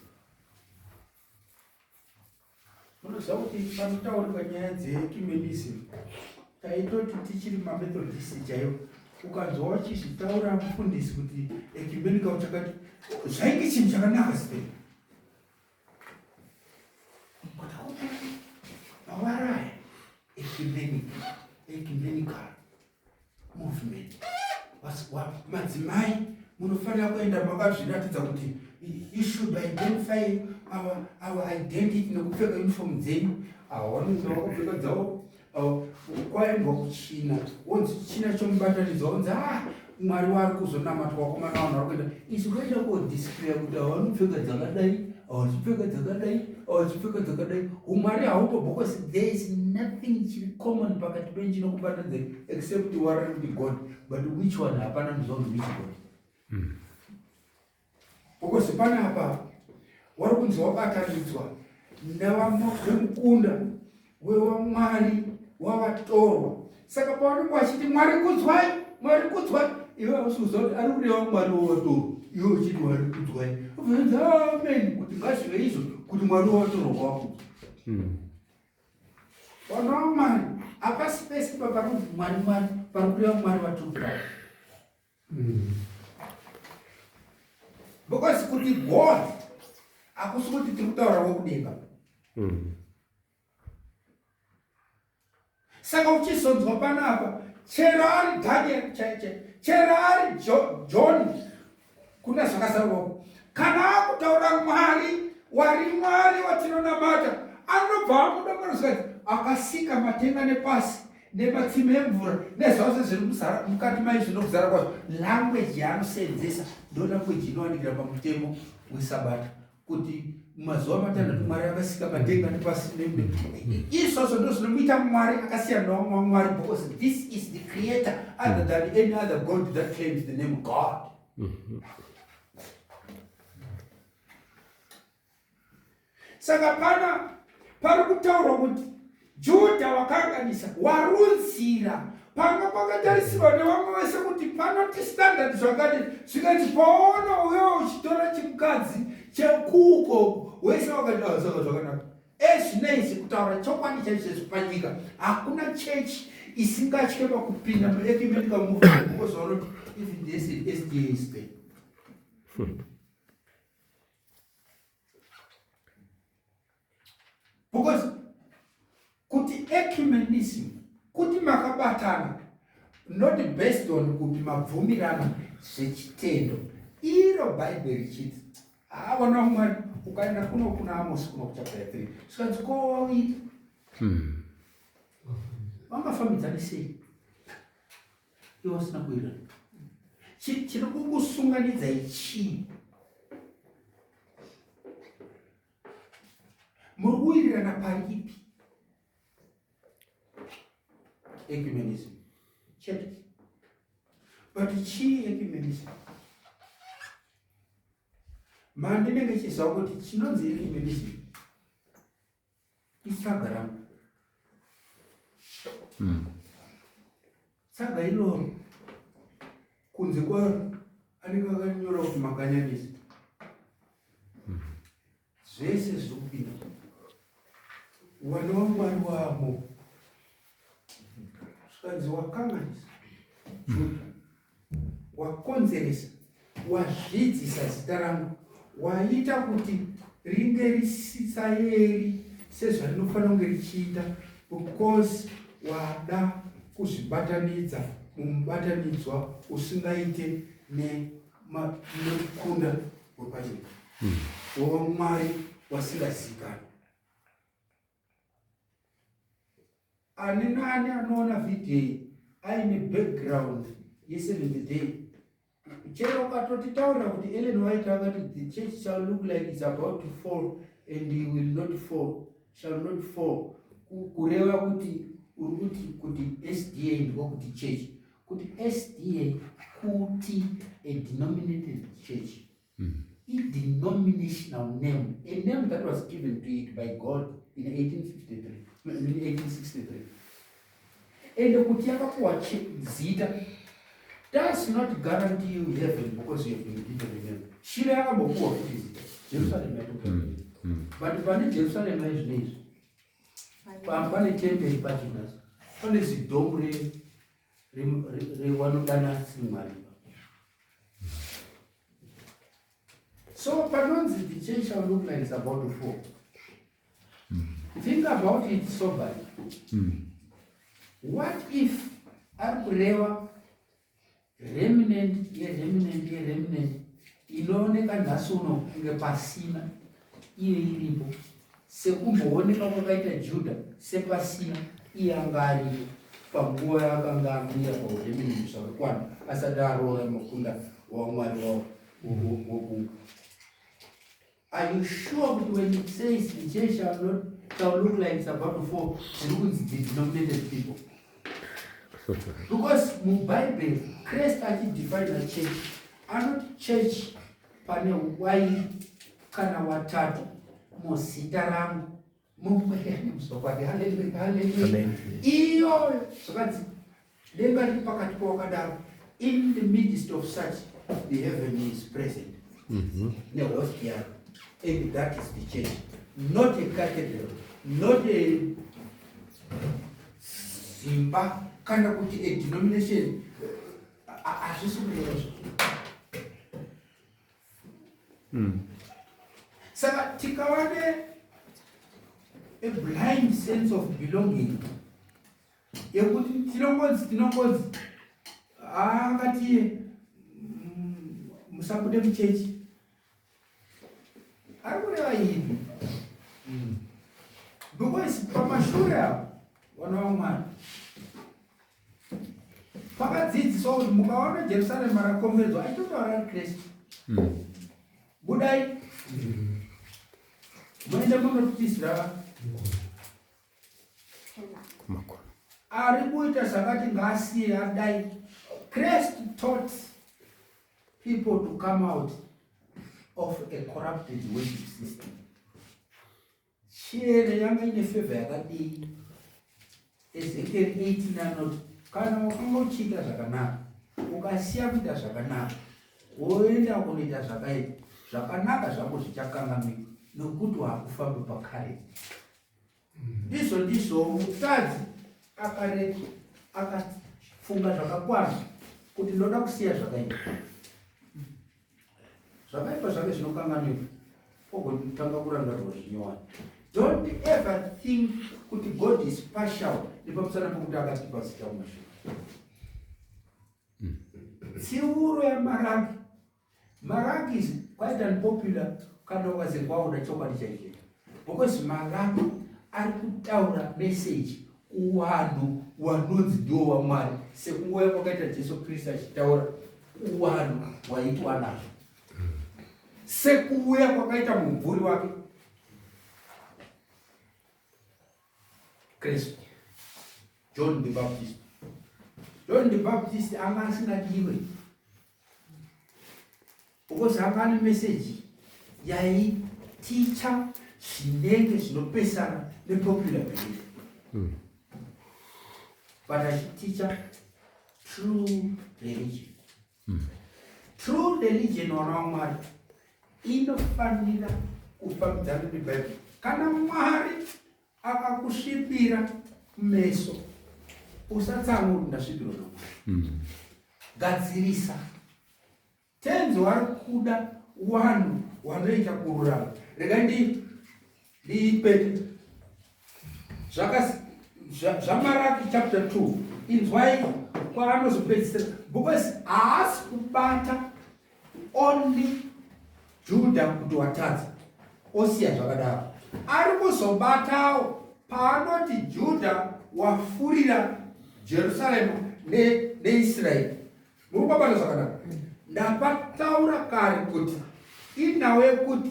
Munoziva kuti panotaurwa nyaya dzeecumenism taitoti tichiri mamethodist chaivo ukanzwa wachizvitaura mufundisi kuti ecumenical chakati zvainge chinhu chakanaka sei. Mawaraya ecumenical movement madzimai munofanira kuenda makazviratidza kuti you should identify our identity nekupfeka uniform dzenyu. Vanonzwa vakapfeka dzavo kwaendwa kuchina wonzi china chomubatanidzwa wonzi Mwari wari kuzonamatwa wakomana vanhu vari kuenda izvi kuenda kodisplaya kuti havanopfeka dzakadai hawachipfeka dzakadai hawachipfeka dzakadai. Umwari haupo because there is nothing chiri common pakati penyu chinokubatanidza except wari kuti God but which one hapana muziva kuti which God. Because panapa wari kunzi wabatanidzwa nevamukunda wewaMwari wavatorwa Saka pavanenge vachiti Mwari kudzwai, iwe usikuziva ari kureva Mwari wavatoro, iwe uchiti Mwari kudzwai. Amen, kuti ngazvive izvo kuti Mwari wavatoro kwakudzwa. Vana vaMwari hapasi pese paparikuti Mwari pari kureva Mwari wavatoro. Because kuti God hakusi kuti tiri kutaura wokudenga. Saka uchizonzwa panapa chero ari Daniel chaiche, chero ari John kuna zvakasaurwako, kana akutaura Mwari watinonamata, anobva akudomorosati akasika matenga nepasi nematsime emvura nezvose zviri kuzara mukati maizvo nokuzara kwazvo. Language yaanosenzesa ndo language inowanikira pamutemo weSabata, kuti mazuva matanhatu Mwari akasika matenga nepasi nembe. Izvozvo ndo zvinomuita Mwari akasiyana nawamwe Mwari, because this is the creator other than any other God that claims the name God. Saka pari kutaurwa kuti Judha wakanganisa, warunzira, panga pakatarisirwa nevamwe vese kuti panoti standard zvakati, zvikati paona uyo uchitora chimukadzi chekuko wese wakati saka zvakanaka. Ezvinei kutaura chokwadi chaizvozvo panyika, hakuna church isingatye pakupinda muecumenical movement, because vanoti even the SDA is there. Because kuti ecumenism, kuti makabatana, not based on kuti mabvumirana zvechitendo, iro Bible richiti vana Mwari ukaenda kuno kuna Amos kuno kuchapter 3 skanzi koita vangafambidzani sei iwe usina kuira chiri kukusunganidzai chii? Muri kuwirirana paripi? Ecumenism, church. But chii ecumenism? Mandinenge chiziva kuti chinonzi ecumenism isagara. Saga iroro kunze kwaro anenge akanyora kuti makanyanisi zvese zviri kupinda wana waMwari wamo. Skanzi wakanganisa Judha, wakonzeresa, wazvidzisa zita rangu, waita kuti ringe risisayeri sezvarinofanira kunge richiita, because wada kuzvibatanidza mumubatanidzwa usingaite nekukunda kwepanyika womwari wasingazikanwi. Ani nani anoona video aine background ye7th day, chero ukatotitaura kuti Ellen White akati the church shall look like it's about to fall and he will not fall, shall not fall, kureva kuti uri kuti SDA ndiko kuti church, kuti SDA kuti a denominated church, a denominational name, a name that was given to it by God in 1863. And kuti yakapuwa zita does not guarantee you heaven because you have been given a name. Shira yakambopuwa kuti zita Jerusalem yatopuwa, but pane Jerusalem izvinezvi pane temberi pachinazo, pane zidombo rewanodana simwari. So panonzi the church shall look like it's about to fall. Think about it soberly. What if arikureva remnant inooneka nhasi uno kunge pasina iye iripo, sekumbooneka kwakaita Judha sepasina iye anga aripo panguva yaakanga amira pauremeni zvakakwana asati aroora mukunda waMwari wokunga. Are you sure that when it says the church shall look like it's about to fall, it's the denominated people? Because in Bible, Christ actually defined a church. Anoti church pane wai kana watatu muzita rangu mumwehene musokwati. Haleluya, haleluya. Iyo sokazi lenga lipakati kwakadaro. In the midst of such, the heaven is present. The host here, and that is the church, not a cathedral, not a simba kana kuti a denomination. Saka tikawane a blind sense of belonging. Yekuti tinongozi ngati musabude muchechi ari kureva yini because pamashure apo vana vaMwari pakadzidziswa kuti mukaona Jerusarema rakomberedzwa aitotaura ari Kristu. Budai muende munotipisira ari kuita zvakati ngaasiye adai. Christ taught people to come out of a corrupted worship system. Shere yanga ine favor yakadii. Ezekiel 18 anoti kana ukanga uchiita zvakanaka, ukasiya kuita zvakanaka, woenda kunoita zvakaita zvakanaka zvako zvichakanganika nokuti wakufamba pakare. Ndizvo mutadzi akareti akafunga zvakakwana kuti ndoda kusiya zvakaita. Zvakaipa zvake zvinokanganika ogotanga kurangarirwa zvinyowani. Don't ever think kuti God is partial nepamusana pokuti akatipa zita mumashure. Tsiuro yaMaraki. Maraki is quite unpopular kana ukazengwa uda chokwadi chaicho. Because Maraki ari kutaura message kuvanhu vanonzi ndiwo vaMwari sekunguva kwakaita Jesu Kristu achitaura kuvanhu vaitwa nazvo, sekuuya kwakaita mumvuri wake Kristu. John the Baptist. John the Baptist anga asingadiwe because anga ane message yaiticha zvinenge zvinopesana nepopular belief. But I teach true religion. True religion wanaomari inofanira kufambidzana neBhayibheri. Kana Mwari akakusvipira meso, usatsamwa kuti ndasvipirwa naMwari. Gadzirisa. Tenzi vari kuda vanhu vanoita kururama. Regai ndipete zvaMaraki chapter 2 inzwai kwaanozopedzisira, because haasi kubata only Judha kuti watadza osiya zvakadaro, ari kuzobatawo paanoti Judha wafurira Jerusarema neIsraeri. Muri kubata zvakadaro. Ndapataura kare kuti inawe kuti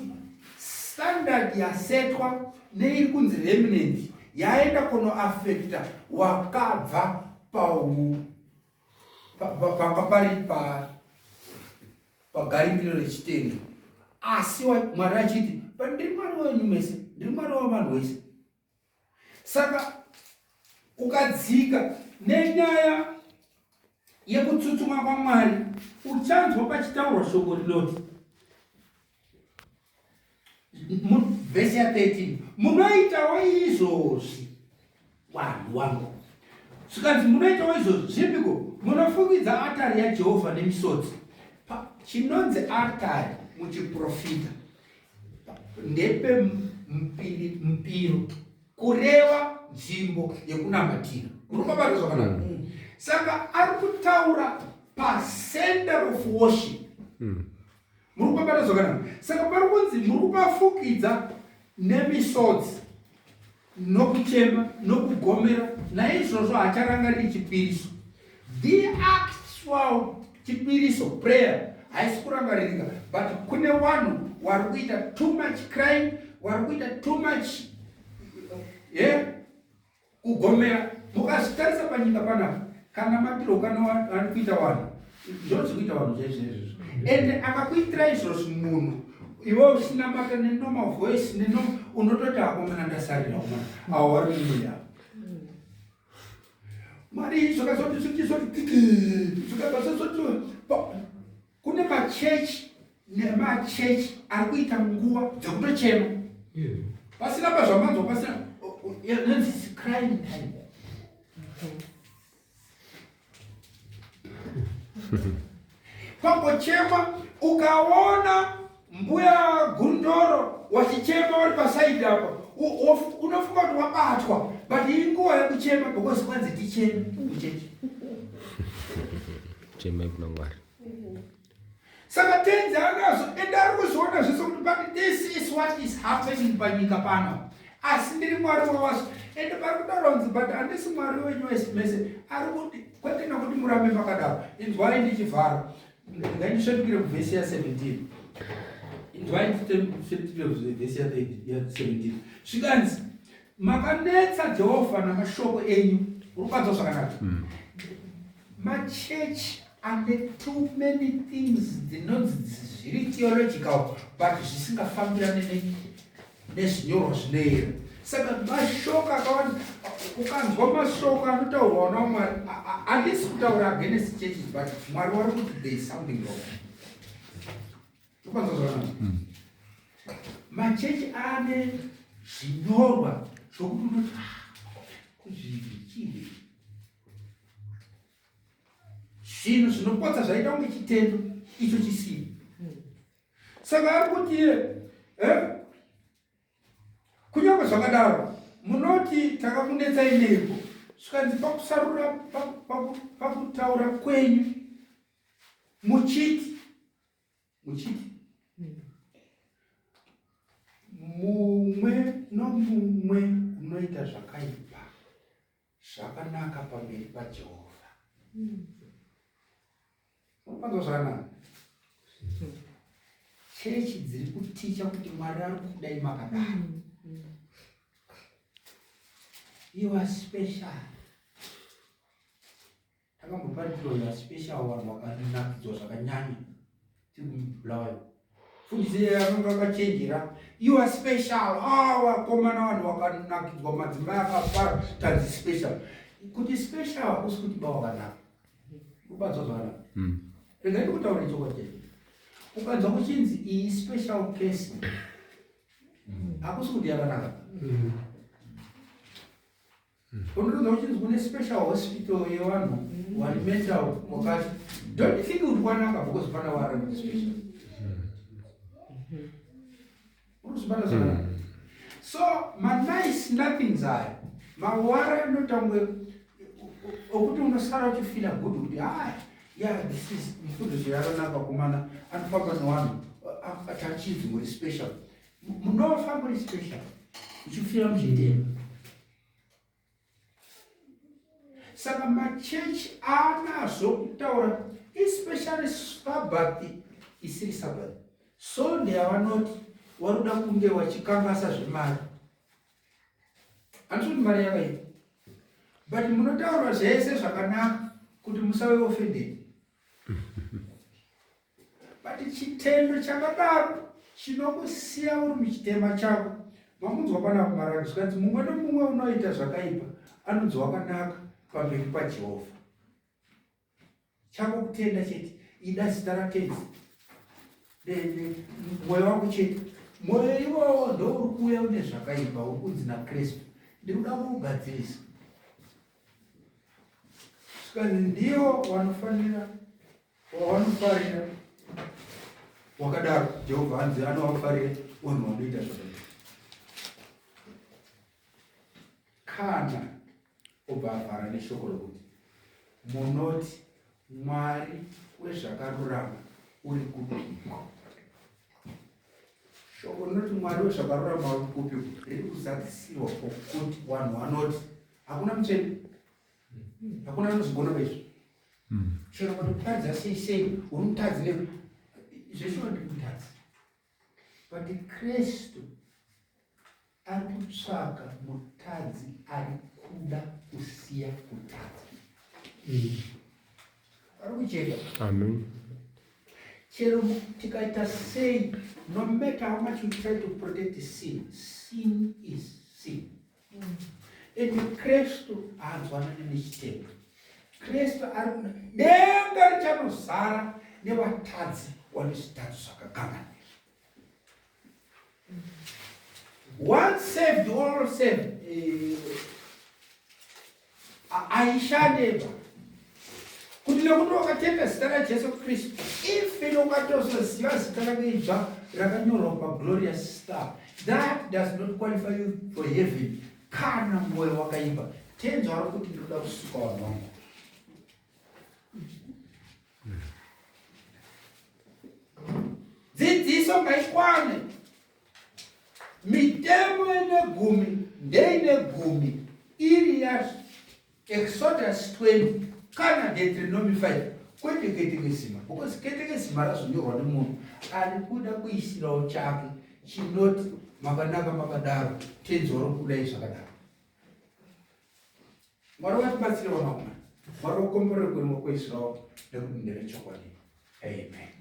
standard yasetwa neiri kunzi remnant yaenda kunoafekta wakabva panga pari pagaririro rechitenge. Asi Mwari achiti ndiri Mwari wenyu mese, ndiri Mwari wavanhu vese. Saka ukadzika nenyaya yekutsutsumwa kwaMwari uchanzwa pachitaurwa shoko rinoti vhesi ya13, munoitawo izvozvi vanhu vangu. Zvikanzi munoitawo izvozvi zvipiko? Munofukidza atari yaJehovha nemisodzi. Chinonzi atari muchiprofita ndepe mpiro kureva nzvimbo yekunamatira. Munobata zvakanaka. Saka ari kutaura center of worship. Muri kubata zvakanaka. Saka pari kunzi muri kupafukidza nemisodzi nokuchema nokugomera, naizvozvo hacharangariri chipiriso. The actual chipiriso prayer haisi kurangaririka, but kune vanhu vari kuita too much crying, vari kuita too much kugomera. Mukazvitarisa panyika panapa kana matiro kana ari kuita vanhu ndozvi kuita vanhu chaizvozvo. Ende akakuitira izvozvo munhu iwe usinamata nenormal voice unototi akomana ndasarira umana awarimira Mwari zvakazoti kune machechi ari kuita nguva dzekutochema pasina pazvamanzwa pasina nonzi crying time. Pangochema ukaona mbuya gundoro wachichema uri pasaidi apa unofunga kuti wabatwa, but inguva yekuchema because kwanzi ticheme muchechi chema kuna Mwari. Saka tenzi anazo ende ari kuzviona zvese kuti but this is what is happening panyika pano. Asi ndiri Mwari wawaso ende pari kutaura kunzi but handisi Mwari wenyu wese mese ari kuti kwete nokuti murambe makadaro. Inzwai ndichivhara ngaindisvetukire kuvhesi ya17. Inzwai ndisvetukire kuvhesi ya17 zvikanzi makanetsa Jehovha namashoko enyu. Uri kwanza zvakanaka. Machechi ane too many things dzinonzi zviri theological but zvisingafambirane nezvinyorwa zvinoera. Saka mashoko akawanda ukanzwa mashoko anotaurwa naMwari handisi kutaura against churches but Mwari wari kuti there is something wrong. Ukanzwa zvakanaka. Machechi ane zvinyorwa zvokuti unoti kuzvichii zvinhu zvinopotsa zvaita kunge chitendo icho chisimo. Saka ari kuti kunyange zvakadaro munoti takakunetsai nepo zvikanzi pakusarura pakutaura kwenyu muchiti mumwe nomumwe unoita zvakaipa zvakanaka pamberi paJehovha. Unopanzwa zvakanaka. Chechi dziri kuticha kuti Mwari ari kudai makadaro. You are special. Takamboparidzwa you are special vanhu vakanakidzwa zvakanyanya tikubulawayo. Fundisei anonga akachenjera. You are special. Vakomana vanhu vakanakidzwa madzimai akafara tanzi special. Kuti special hakusi kuti vakanaka. Unopanzwa zvakanaka. Regai ndikutaure chokwadi. Ukanzwa kuchinzi iyi special case hakusi kuti yakanaka. Unotonzwa kuchinzi kune special hospital yevanhu vari mental wakati don't think kuti kwanaka because pana vari kuti special. Unozvibata zvakanaka. So manice nothings aya mawara anotangwe okuti unosara uchifila good kuti yeah, this is mfundo zvakanaka kumana anofamba nevanhu atachidzi muri special. Munofa muri special uchifira muchitema. Saka machechi anazvo kutaura especially Sabbath isiri Sabbath. Sunday yavanoti waruda kunge wachikangasa zvemari. Handisi kuti mari yakaipa. But munotaura zvese zvakanaka kuti musave offended. But chitendo chakadaro chinokusiya uri muchitema chako. Mamunzwa pana Maraki zvikanzi mumwe nomumwe unoita zvakaipa anonzi wakanaka pamberi paJehovha. Chako kutenda chete ida zita ratenzi mwoyo wako chete. Mwoyo iwowo ndo uri kuuya une zvakaipa uri kunzi naKristu. Ndikuda kukugadzirisa. Zvikanzi ndiwo wanofarira wakadaro Jehovha hanzi anovafarira vanhu vanoita zvakaipa. Kana obva avhara neshoko rokuti munoti Mwari wezvakarurama uri kupiko. Shoko rinoti Mwari wezvakarurama uri kupiko riri kuzadzisirwa pokuti vanhu vanoti hakuna mutsvene, hakuna anozogona bezvo. Chero vanotadza sei uri mutadzi zvesho ndi mutadzi. But Kristu ari kutsvaka mutadzi ari kuda kusiya kutadza. Ari kucheka. Amen. say, no matter how much you try to protect sin, sin is sin. And Christ has one initiative. Christ denga chanosara ne vatadzi vanostatu zvakakangana. Once saved, all saved. Aisha kuti lekuti wakatenda zita raJesu Kristu, ife nokatozoziva zita rake idzva rakanyorwa paglorious star, that does not qualify you for heaven. Kana mwoyo wakaipa, tenzo ari kuti ndinoda kusuka vanhu vangu. Dzidziso ngaikwane. Mitemo ine gumi, ndeine gumi, iri yacho Exodus 20, kana Deuteronomy 5, kwete ketekesima. Because ketekesima razonyorwa nemunhu ari kuda kuisirawo chake chinoti makanaka makadaro, tenzo vari kudai zvakadaro. Mwari vatibatsire vanakomana. Mwari vakomborere kwerimwe kweIsraeri nekuti nderechokwadi. Amen.